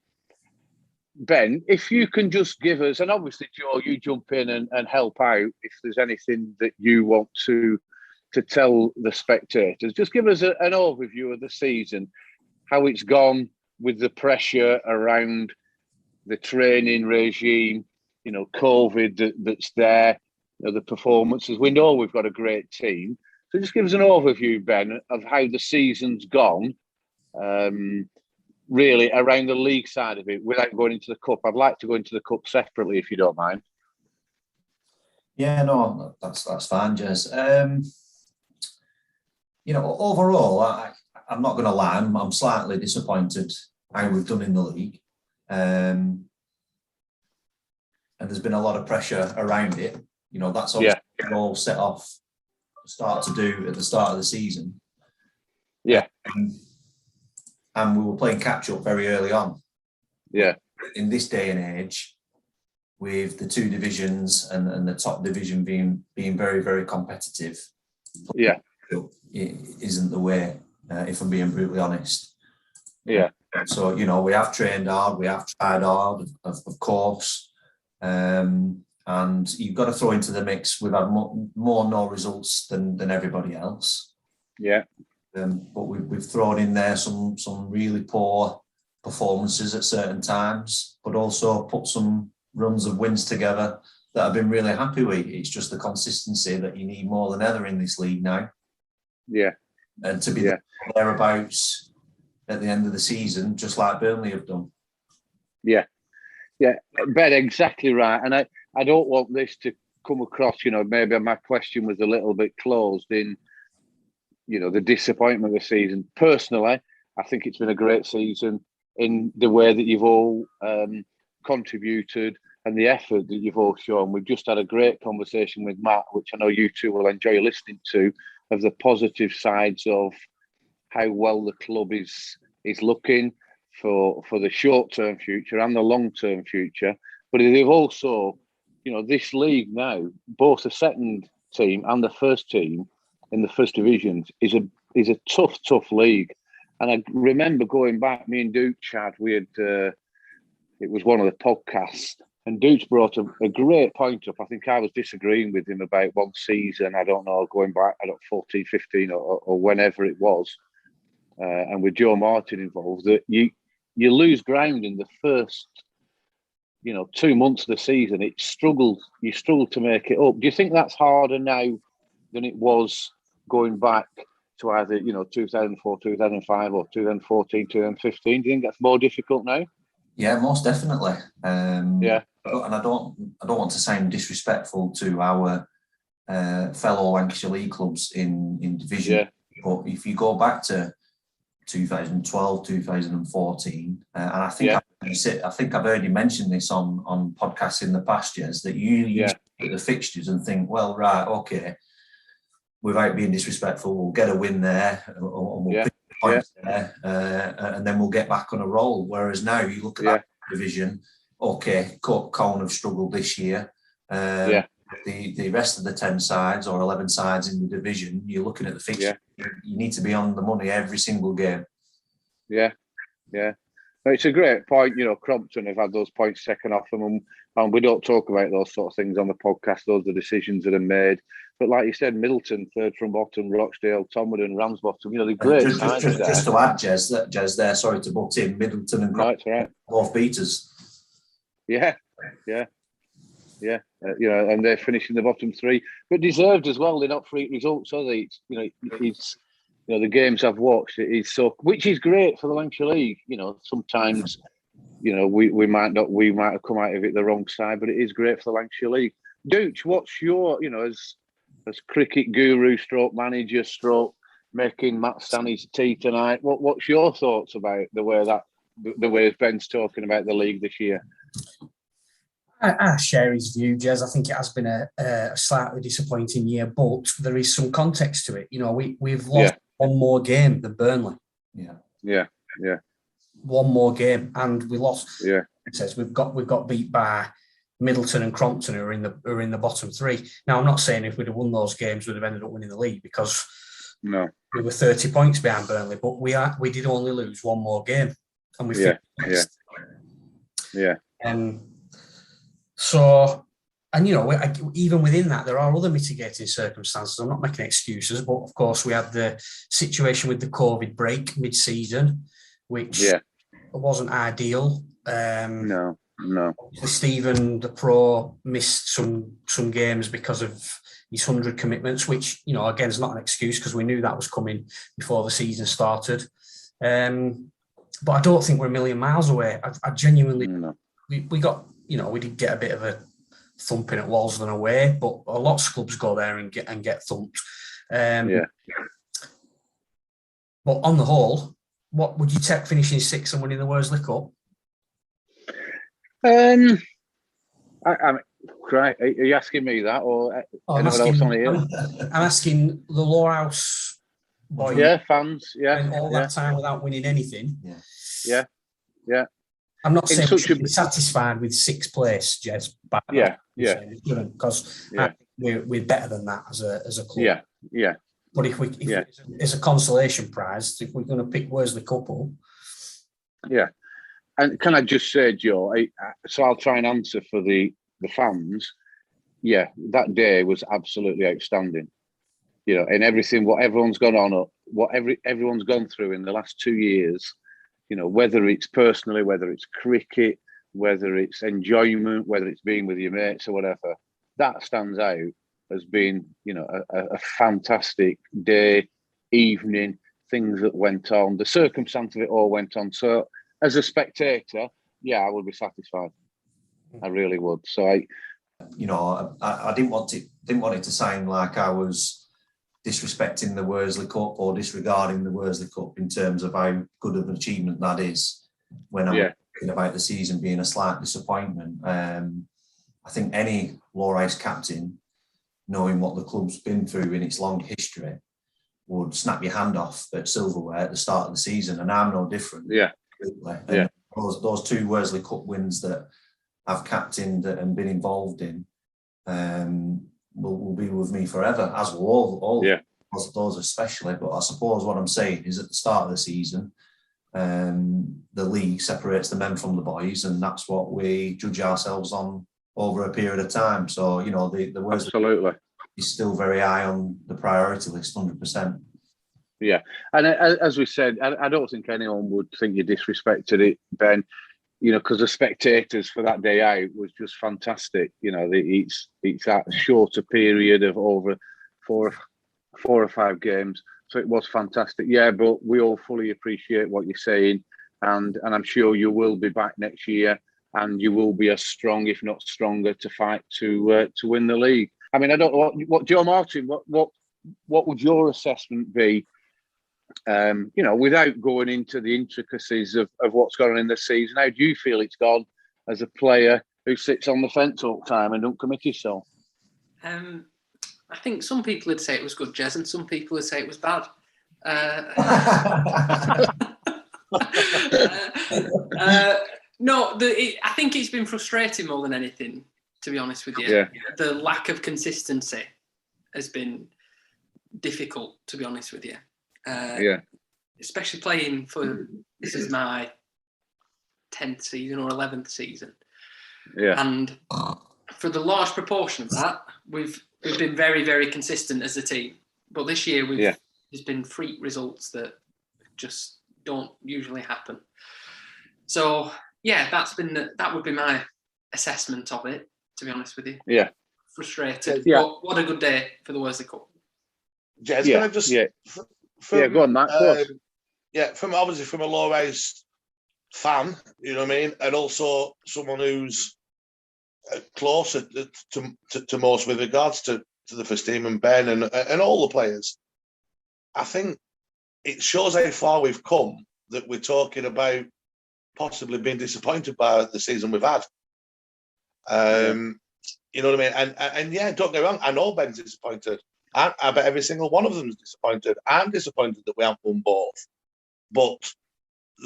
Ben, if you can just give us, and obviously Joe, you jump in and help out if there's anything that you want to tell the spectators. Just give us an overview of the season, how it's gone with the pressure around the training regime, COVID that's there, the performances. We know we've got a great team. So just give us an overview, Ben, of how the season's gone, really around the league side of it, without going into the cup. I'd like to go into the cup separately, if you don't mind. Yeah, no, that's fine, Jez. Overall, I'm not going to lie, I'm slightly disappointed how we've done in the league. And there's been a lot of pressure around it. That's all set off start to do at the start of the season. Yeah. And we were playing catch up very early on. Yeah. In this day and age, with the two divisions and the top division being very, very competitive. Yeah. It isn't the way, if I'm being brutally honest. Yeah. So, we have trained hard, we have tried hard, of course. And you've got to throw into the mix, we've had more no results than everybody else. Yeah. But we've thrown in there some really poor performances at certain times, but also put some runs of wins together that I've been really happy with. It's just the consistency that you need more than ever in this league now. Yeah. And to be thereabouts at the end of the season, just like Burnley have done. Yeah. Yeah, Ben, exactly right. And I don't want this to come across, maybe my question was a little bit closed in, the disappointment of the season. Personally, I think it's been a great season in the way that you've all contributed and the effort that you've all shown. We've just had a great conversation with Matt, which I know you two will enjoy listening to, of the positive sides of how well the club is looking for the short-term future and the long-term future. But they've also, this league now, both the second team and the first team in the first divisions is a tough league. And I remember going back, me and Duke Chad, we had, it was one of the podcasts, and Duke's brought a great point up. I think I was disagreeing with him about one season, I don't know, going back, 14, 15 or whenever it was. And with Joe Martin involved, that you lose ground in the first, 2 months of the season. You struggle to make it up. Do you think that's harder now than it was going back to either 2004, 2005, or 2014, 2015? Do you think that's more difficult now? Yeah, most definitely. Yeah, and I don't want to sound disrespectful to our fellow Lancashire League clubs in division. Yeah. But if you go back to 2012, 2014, and I think I've heard you mention this on podcasts in the past years, that you look at the fixtures and think, well, right, okay, without being disrespectful, we'll get a win there, and we'll pick points there, and then we'll get back on a roll. Whereas now you look at that division, okay, Colne have struggled this year. The rest of the 10 sides or 11 sides in the division, you're looking at the fixture. You need to be on the money every single game. Yeah. It's a great point. Crompton have had those points taken off them, and we don't talk about those sort of things on the podcast. Those are the decisions that are made. But like you said, Middleton, third from bottom, Rochdale, Tomwood, Ramsbottom, they're great sides there. Just to add, Jez there, sorry to butt in, Middleton and Crompton, both beaters. Yeah. And they're finishing the bottom three, but deserved as well. They're not freak results, are they? It's the games I've watched. Which is great for the Lancashire League. Sometimes, we might have come out of it the wrong side, but it is great for the Lancashire League. Dooch, what's your, as cricket guru, stroke manager, stroke making Matt Stanley's tea tonight? What's your thoughts about the way Ben's talking about the league this year? I share his view, Jez. I think it has been a slightly disappointing year, but there is some context to it. We've lost one more game than Burnley. Yeah. One more game, and we lost. Yeah. It says we've got beat by Middleton and Crompton, who are in the bottom three. Now, I'm not saying if we'd have won those games, we'd have ended up winning the league, because we were 30 points behind Burnley, but we did only lose one more game, and we finished next. So, and even within that, there are other mitigating circumstances. I'm not making excuses, but of course, we had the situation with the COVID break mid-season, which wasn't ideal. No. Stephen, the pro, missed some games because of his 100 commitments, which, again, is not an excuse, because we knew that was coming before the season started. But I don't think we're a million miles away. I genuinely, we got, we did get a bit of a thumping at Walsden away, but a lot of clubs go there and get thumped. But on the whole, what would you take finishing sixth and winning the Worsley Cup? I'm are you asking me that, or anyone else on here? I'm asking the Lowerhouse boys. Fans. And all that time without winning anything. Yeah. I'm not saying we should be satisfied with sixth place, Jez. Because we're better than that as a club. Yeah. But if it's a consolation prize, if we're going to pick Worsley couple. Yeah. And can I just say, Joe, so I'll try and answer for the fans. Yeah, that day was absolutely outstanding. And everything, what everyone's gone on, everyone's gone through in the last 2 years, whether it's personally, whether it's cricket, whether it's enjoyment, whether it's being with your mates or whatever, that stands out as being, a fantastic day, evening, things that went on, the circumstance of it all went on. So as a spectator, I would be satisfied. I really would. So I didn't want it to sound like I was disrespecting the Worsley Cup or disregarding the Worsley Cup in terms of how good of an achievement that is, when I'm talking about the season being a slight disappointment. I think any Lowerhouse captain, knowing what the club's been through in its long history, would snap your hand off at silverware at the start of the season, and I'm no different. And those two Worsley Cup wins that I've captained and been involved in will be with me forever, as will all those especially. But I suppose what I'm saying is, at the start of the season, the league separates the men from the boys, and that's what we judge ourselves on over a period of time. So, the Worsley is still very high on the priority list, 100%. Yeah, and as we said, I don't think anyone would think you disrespected it, Ben. Because the spectators for that day out was just fantastic. It's that shorter period of over four or five games, So it was fantastic. Yeah, but we all fully appreciate what you're saying, and I'm sure you will be back next year, and you will be as strong, if not stronger, to fight to win the league. I mean, I don't know what Joe Martin. What would your assessment be? Without going into the intricacies of what's gone on in the season, how do you feel it's gone as a player who sits on the fence all the time and don't commit yourself? I think some people would say it was good, Jez, and some people would say it was bad. I think it's been frustrating more than anything, to be honest with you. Yeah. The lack of consistency has been difficult, to be honest with you. Especially playing for, this is my 10th season or 11th season. Yeah. And for the large proportion of that, we've been very, very consistent as a team. But this year, there's been freak results that just don't usually happen. So, yeah, that would be my assessment of it, to be honest with you. Yeah. Frustrated. Yeah. But what a good day for the Worsley Cup. Jez, can I just... go on, Matt. From a Lowerhouse fan, you know what I mean, and also someone who's closer to most with regards to the first team and Ben and all the players. I think it shows how far we've come that we're talking about possibly being disappointed by the season we've had. You know what I mean? And yeah, don't get me wrong, I know Ben's disappointed. I bet every single one of them is disappointed. I'm disappointed that we haven't won both. But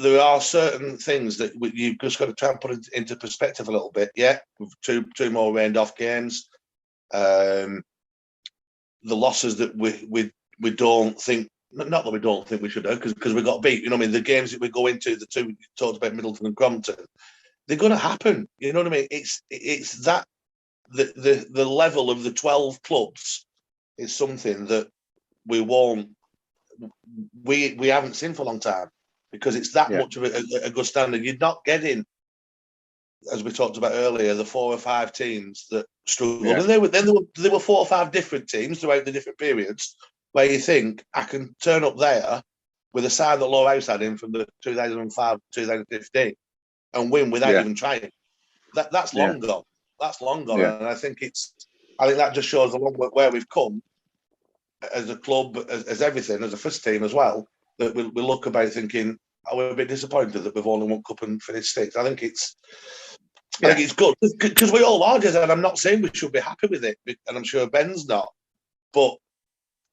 there are certain things that you've just got to try and put it into perspective a little bit. Yeah, with two more rained off games. The losses that we don't think, not that we don't think we should have, because we got beat. You know what I mean? The games that we go into, the two you talked about, Middleton and Crompton, they're going to happen. You know what I mean? It's that the level of the 12 clubs is something that we haven't seen for a long time, because it's that much of a good standard. You're not getting, as we talked about earlier, the 4 or 5 teams that struggled. And there were 4 or 5 different teams throughout the different periods where you think, I can turn up there with a side that Lowerhouse had in from the 2005-2015 and win without even trying. That's long gone. That's long gone. And I think that just shows where we've come as a club, as everything, as a first team as well, that we look about thinking, we're a bit disappointed that we've only won cup and finished 6th. I think it's good, because we all are, and I'm not saying we should be happy with it, and I'm sure Ben's not, but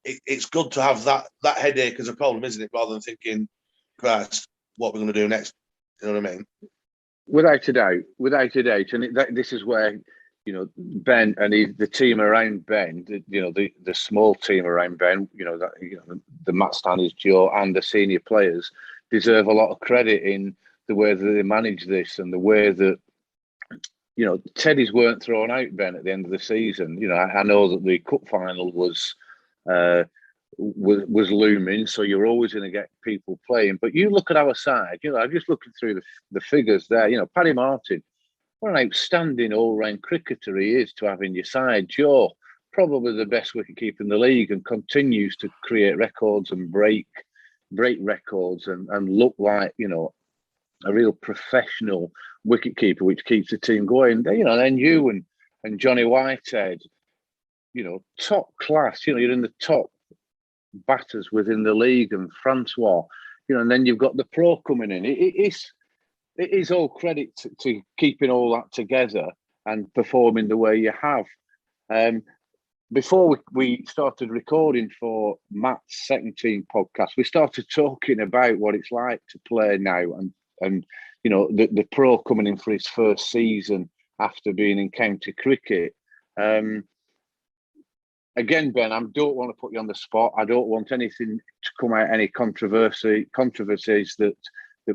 it's good to have that headache as a problem, isn't it, rather than thinking, Christ, what we're going to do next. You know what I mean? Without a doubt, and this is where, Ben and the team around Ben, the small team around Ben, the Matt Stanleys, Joe, and the senior players deserve a lot of credit in the way that they manage this and the way that, Teddies weren't thrown out, Ben, at the end of the season. I know that the cup final was looming, so you're always going to get people playing. But you look at our side, I'm just looking through the figures there. Paddy Martin, what an outstanding all-round cricketer he is to have in your side. Joe, probably the best wicketkeeper in the league, and continues to create records and break records and look like, a real professional wicketkeeper, which keeps the team going. Then you and Johnny Whitehead, top class. You're in the top batters within the league, and Francois, and then you've got the pro coming in. It is all credit to keeping all that together and performing the way you have. Before we started recording for Matt's second team podcast, we started talking about what it's like to play now, and the pro coming in for his first season after being in county cricket. Again, Ben, I don't want to put you on the spot. I don't want anything to come out, any controversies that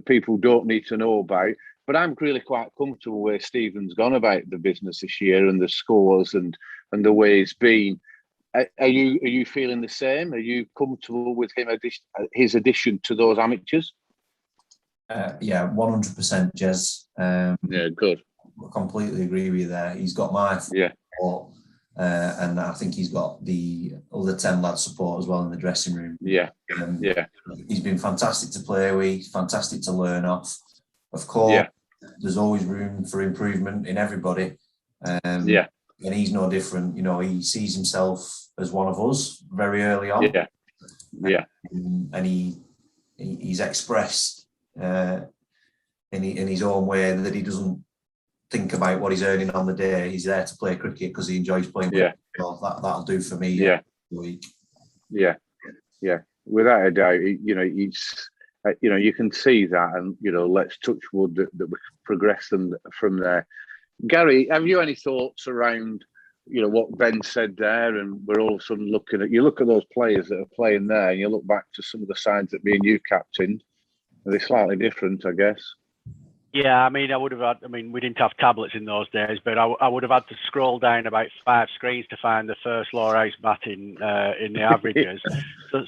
people don't need to know about. But I'm really quite comfortable where Stephen's gone about the business this year and the scores and the way it's been. Are you feeling the same? Are you comfortable with his addition to those amateurs? 100%, Jez. Good. I completely agree with you there. He's got my support. and I think he's got the other 10 lads support as well in the dressing room. Yeah. He's been fantastic to play with, fantastic to learn off. Of course, there's always room for improvement in everybody. And he's no different. You know, he sees himself as one of us very early on. And he's expressed in his own way that he doesn't think about what he's earning on the day. He's there to play cricket because he enjoys playing cricket. So that'll do for me. Week. Without a doubt, you can see that, and let's touch wood that we progress them from there. Gary, have you any thoughts around what Ben said there? And we're all of a sudden look at those players that are playing there, and you look back to some of the sides that me and you captained, and they're slightly different, I guess. Yeah, I mean, we didn't have tablets in those days, but I would have had to scroll down about 5 screens to find the first Lowerhouse batting in the averages.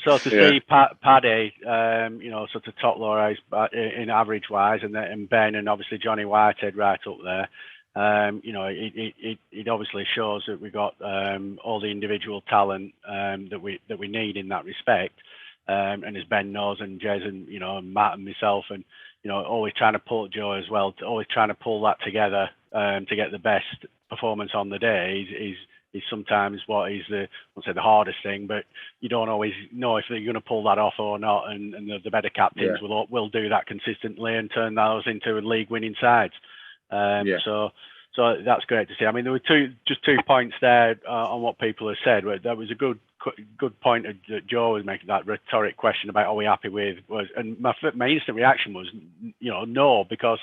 so to see Paddy, sort of top Lowerhouse in average wise, and Ben and obviously Johnny Whitehead right up there. It obviously shows that we got all the individual talent that we need in that respect. And as Ben knows, and Jez and Matt and myself, and always trying to pull Joe as well, always trying to pull that together to get the best performance on the day is sometimes what is I won't say the hardest thing, but you don't always know if they're going to pull that off or not. And the better captains will do that consistently and turn those into league winning sides. So that's great to see. I mean, there were two points there on what people have said. That was a good point that Joe was making, that rhetoric question about are we happy with, and my instant reaction was no, because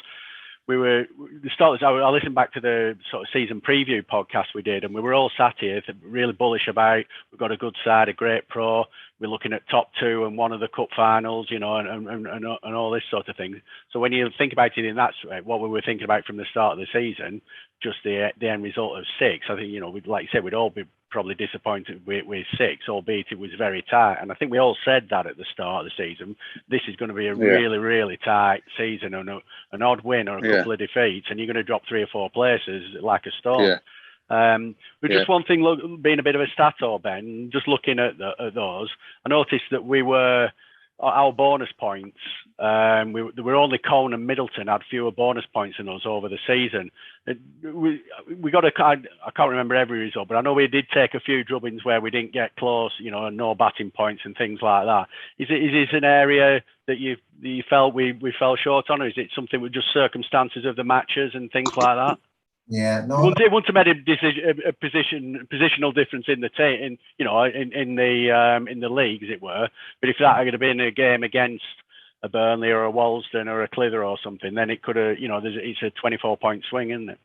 we were the start. I listened back to the sort of season preview podcast we did, and we were all sat here really bullish about we've got a good side, a great pro. We're looking at top 2 and one of the cup finals, and all this sort of thing. So when you think about it in that way, what we were thinking about from the start of the season, just the end result of 6, I think like you said, we'd all be probably disappointed with 6, albeit it was very tight. And I think we all said that at the start of the season. This is going to be a really, really tight season, and an odd win or a couple of defeats, and you're going to drop 3 or 4 places like a stone. But just one thing, being a bit of a stato, Ben, just looking at those, I noticed that our bonus points, we were only Cone and Middleton had fewer bonus points than us over the season. We got I can't remember every result, but I know we did take a few drubbings where we didn't get close, no batting points and things like that. Is this an area that you felt we fell short on, or is it something with just circumstances of the matches and things like that? Yeah, no. It wouldn't have made a positional difference in the team, in the league, as it were. But if that had been a game against a Burnley or a Walsden or a Clitheroe or something, then it could have, it's a 24-point swing, isn't it?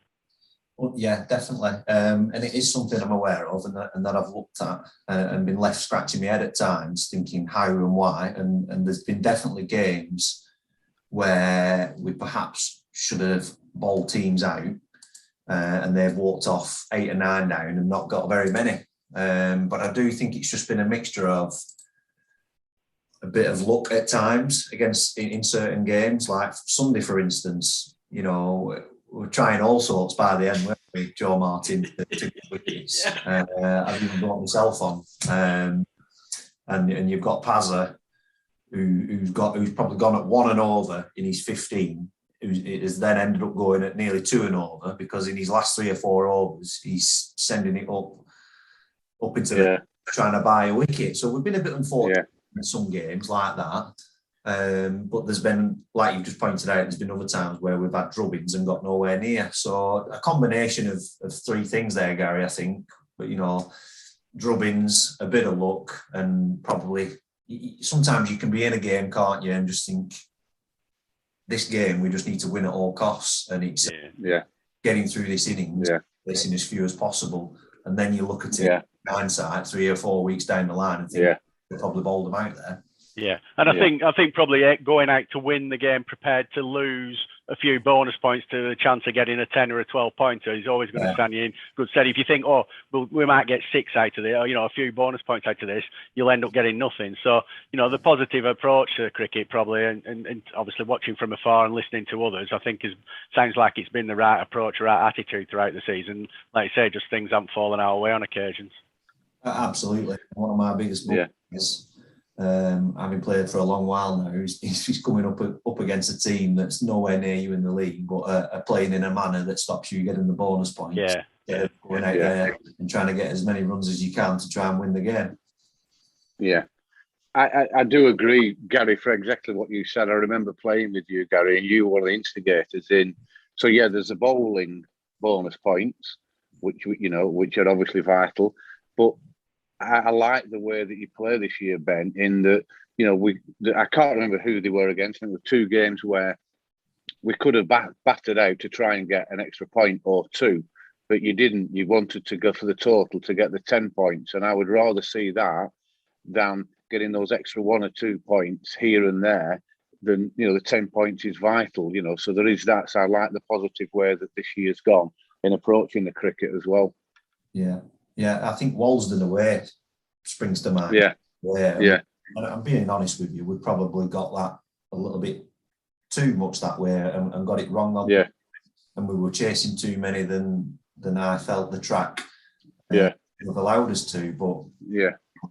Well, yeah, definitely. And it is something I'm aware of, and that I've looked at and been left scratching my head at times, thinking how and why. And there's been definitely games where we perhaps should have bowled teams out. And they've walked off 8 or 9 down and not got very many. But I do think it's just been a mixture of a bit of luck at times in certain games. Like Sunday, for instance, we're trying all sorts by the end, weren't we, Joe Martin, to get wickets. I've even brought myself on. And you've got Pazza, who's probably gone at 1 and over in his 15. Who has then ended up going at nearly 2 and over, because in his last 3 or 4 overs, he's sending it up into the, trying to buy a wicket. So we've been a bit unfortunate in some games like that. But there's been, like you just pointed out, there's been other times where we've had drubbings and got nowhere near. So a combination of 3 things there, Gary, I think. But, drubbings, a bit of luck, and probably sometimes you can be in a game, can't you, and just think, this game we just need to win at all costs, and it's getting through this innings, placing as few as possible, and then you look at it in hindsight 3 or 4 weeks down the line and think they probably bowled them out there. Yeah, and I think probably going out to win the game prepared to lose a few bonus points to the chance of getting a 10 or a 12 pointer, he's always going to stand you in good stead. If you think, oh, we might get 6 out of it, or, a few bonus points out of this, you'll end up getting nothing. So, the positive approach to cricket probably, and obviously watching from afar and listening to others, I think sounds like it's been the right approach, right attitude throughout the season. Like you say, just things haven't fallen our way on occasions. Absolutely. One of my biggest is having played for a long while now, he's coming up against a team that's nowhere near you in the league, but are playing in a manner that stops you getting the bonus points. Going out there and trying to get as many runs as you can to try and win the game. Yeah. I do agree, Gary, for exactly what you said. I remember playing with you, Gary, and you were the instigators in. So, there's a bowling bonus points, which are obviously vital. But I like the way that you play this year, Ben, in that, I can't remember who they were against. I think there were 2 games where we could have battered out to try and get an extra point or 2, but you didn't. You wanted to go for the total to get the 10 points. And I would rather see that than getting those extra 1 or 2 points here and there than, the 10 points is vital, So there is that. So I like the positive way that this year's gone in approaching the cricket as well. Yeah, I think Walsden away springs to mind. Yeah. And I'm being honest with you, we probably got that a little bit too much that way and got it wrong on. And we were chasing too many than I felt the track would have allowed us to. But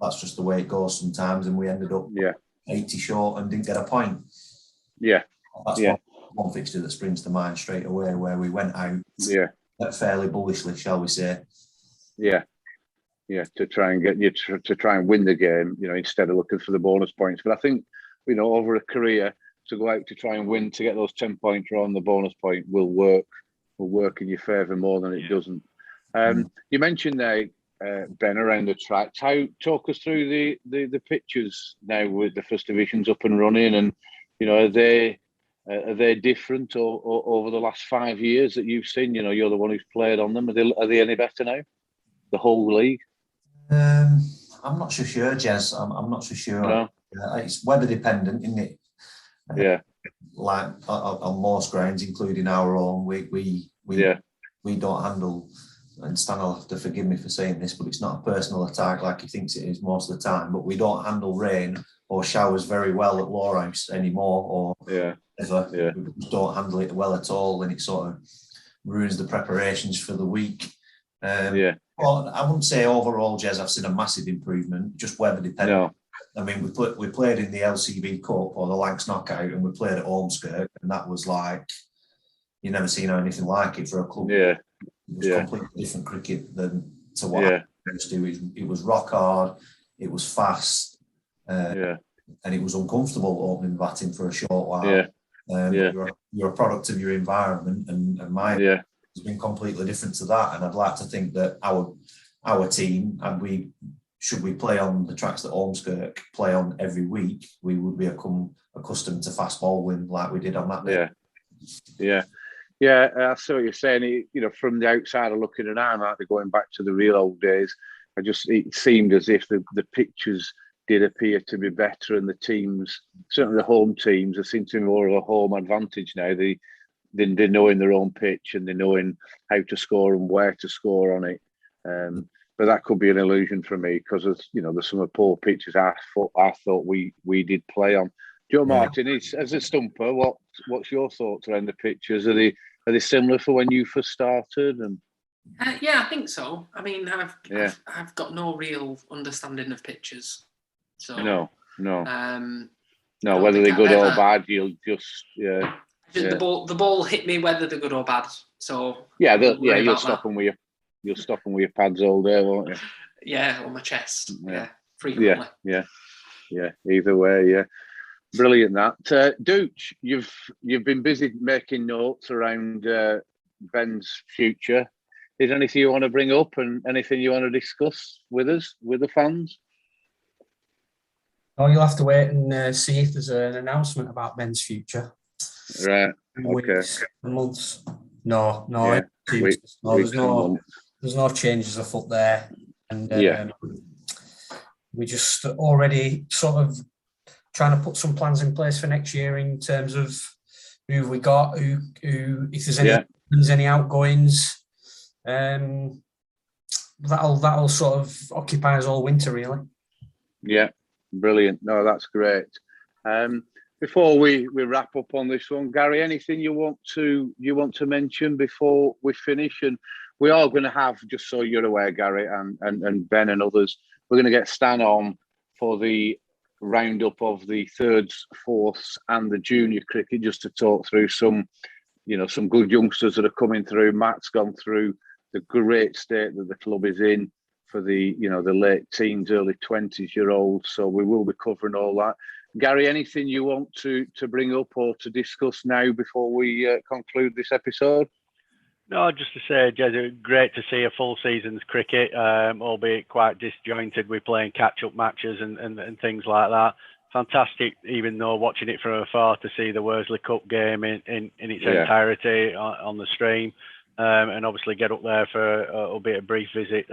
that's just the way it goes sometimes, and we ended up 80 short and didn't get a point. That's one fixture that springs to mind straight away, where we went out fairly bullishly, shall we say. To try and get you to try and win the game, instead of looking for the bonus points. But I think, over a career, to go out to try and win, to get those 10 points on the bonus point will work in your favour more than it doesn't. You mentioned there, Ben, around the tracks. Talk us through the pitches now with the first divisions up and running, and are they different or over the last 5 years that you've seen? You're the one who's played on them. Are they any better now? The whole league? I'm not so sure, Jez. I'm not so sure. No. It's weather dependent, isn't it? Like on most grounds, including our own, we don't handle. And Stan will have to forgive me for saying this, but it's not a personal attack like he thinks it is most of the time. But we don't handle rain or showers very well at Lowerhouse anymore, or ever. We don't handle it well at all, and it sort of ruins the preparations for the week. Well, I wouldn't say overall, Jez, I've seen a massive improvement, just weather dependent. I mean, we played in the LCB Cup or the Lancs Knockout, and we played at Ormskirk, and that was like, you never seen anything like it for a club. It was completely different cricket than to what I used to do. It was rock hard, it was fast, and it was uncomfortable opening batting for a short while. You're a product of your environment, and mine has been completely different to that. And I'd like to think that our team, and should we play on the tracks that Ormskirk play on every week, we would become accustomed to fast bowling like we did on that day. I see what you're saying. From the outsider looking in, I might be going back to the real old days. It seemed as if the pitches did appear to be better, and the teams, certainly the home teams, there seems to be more of a home advantage now. They're knowing their own pitch, and they're knowing how to score and where to score on it. But that could be an illusion for me, because there's some of poor pitches I thought we did play on. Joe Martin, as a stumper, what's your thoughts around the pitches? Are they similar for when you first started? And I think so. I mean, I've got no real understanding of pitches, so no. Whether they're good or bad, you'll just The ball hit me whether they're good or bad. So you'll stop them with your pads all day, won't you? Yeah, on my chest. Frequently. Either way, brilliant. That Dooch, you've been busy making notes around Ben's future. Is there anything you want to bring up and anything you want to discuss with us, with the fans? Oh, you'll have to wait and see if there's an announcement about Ben's future. Right. Weeks, months. No. Weeks, there's no changes afoot there, and we just already sort of trying to put some plans in place for next year in terms of who have we got? Who if there's any outgoings, that'll sort of occupy us all winter, really. Yeah, brilliant. No, that's great. Before we wrap up on this one, Gary, anything you want to mention before we finish? And we are going to have, just so you're aware, Gary and Ben and others, we're going to get Stan on for the roundup of the thirds, fourths, and the junior cricket, just to talk through some good youngsters that are coming through. Matt's gone through the great state that the club is in for the late teens, early 20s-year-olds. So we will be covering all that. Gary, anything you want to bring up or to discuss now before we conclude this episode? No, just to say, Jez, great to see a full season's cricket, albeit quite disjointed with playing catch-up matches and things like that. Fantastic, even though watching it from afar, to see the Worsley Cup game in its entirety on the stream, and obviously get up there for albeit a brief visit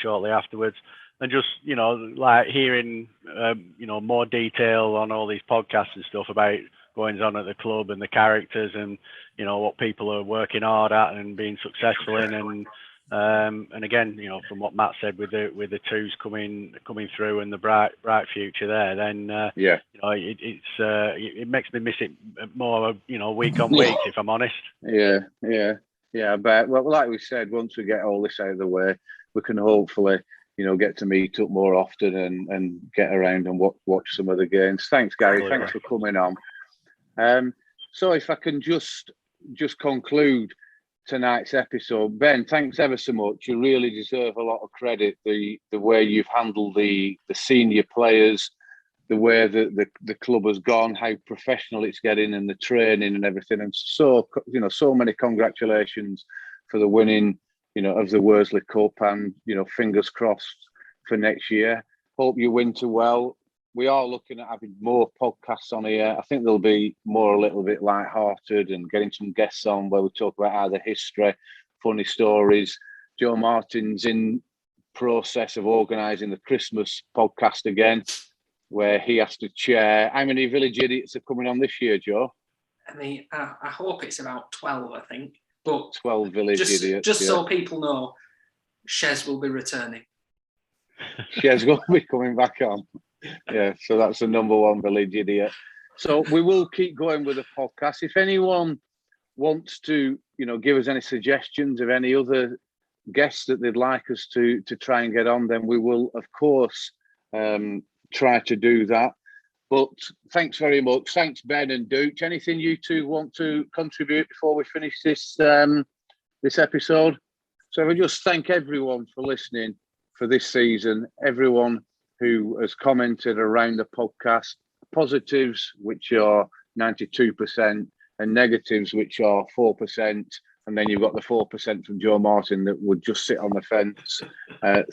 shortly afterwards. And just, like hearing, more detail on all these podcasts and stuff about goings on at the club and the characters and, what people are working hard at and being successful in. And again, from what Matt said with the twos coming through and the bright future there, then, it makes me miss it more, week on week, if I'm honest. Yeah. But like we said, once we get all this out of the way, we can hopefully, get to meet up more often and get around and watch some of the games. Thanks, Gary. Thanks for coming on. So if I can just conclude tonight's episode, Ben, thanks ever so much. You really deserve a lot of credit. The way you've handled the senior players, the way that the club has gone, how professional it's getting, and the training and everything. And so many congratulations for the winning, of the Worsley Cup, and fingers crossed for next year. Hope you winter well. We are looking at having more podcasts on here. I think they'll be more a little bit light-hearted and getting some guests on where we talk about either history, funny stories. Joe Martin's in process of organising the Christmas podcast again, where he has to chair. How many Village Idiots are coming on this year, Joe? I hope it's about 12, I think. But 12 Village Idiots. Just so people know, Shez will be returning. Shez will be coming back on. Yeah, so that's the number one Village Idiot. So we will keep going with the podcast. If anyone wants to, give us any suggestions of any other guests that they'd like us to try and get on, then we will, of course, try to do that. But thanks very much. Thanks, Ben and Dooch. Anything you two want to contribute before we finish this episode? So we just thank everyone for listening for this season, everyone who has commented around the podcast, positives, which are 92%, and negatives, which are 4%. And then you've got the 4% from Joe Martin that would just sit on the fence.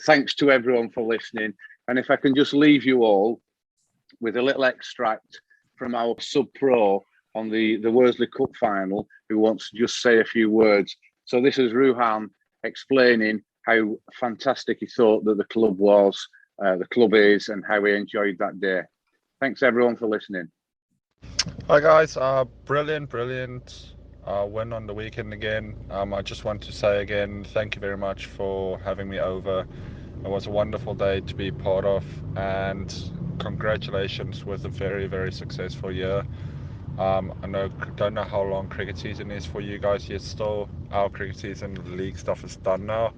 Thanks to everyone for listening. And if I can just leave you all with a little extract from our sub-pro on the Worsley Cup final, who wants to just say a few words. So this is Ruhan explaining how fantastic he thought that the club was, the club is, and how he enjoyed that day. Thanks everyone for listening. Hi guys, brilliant win on the weekend again. I just want to say again, thank you very much for having me over. It was a wonderful day to be part of, and congratulations with a very, very successful year. I don't know how long cricket season is for you guys yet still. Our cricket season, the league stuff is done now.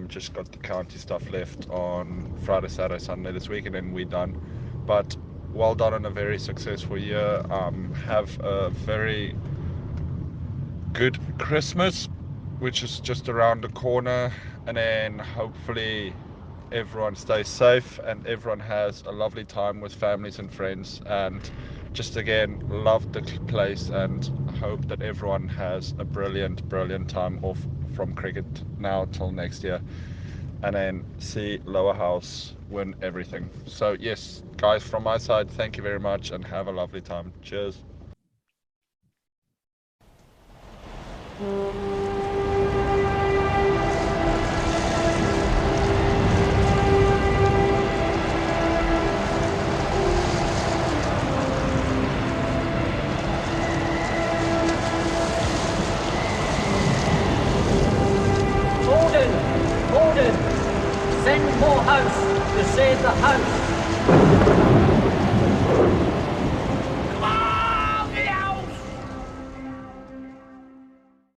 Just got the county stuff left on Friday, Saturday, Sunday this weekend, and we're done. But well done on a very successful year. Have a very good Christmas, which is just around the corner, and then hopefully everyone stays safe and everyone has a lovely time with families and friends. And just again, love the place and hope that everyone has a brilliant time off from cricket now till next year, and then see Lowerhouse win everything. So yes, guys, from my side, thank you very much and have a lovely time. Cheers. more house to save the house.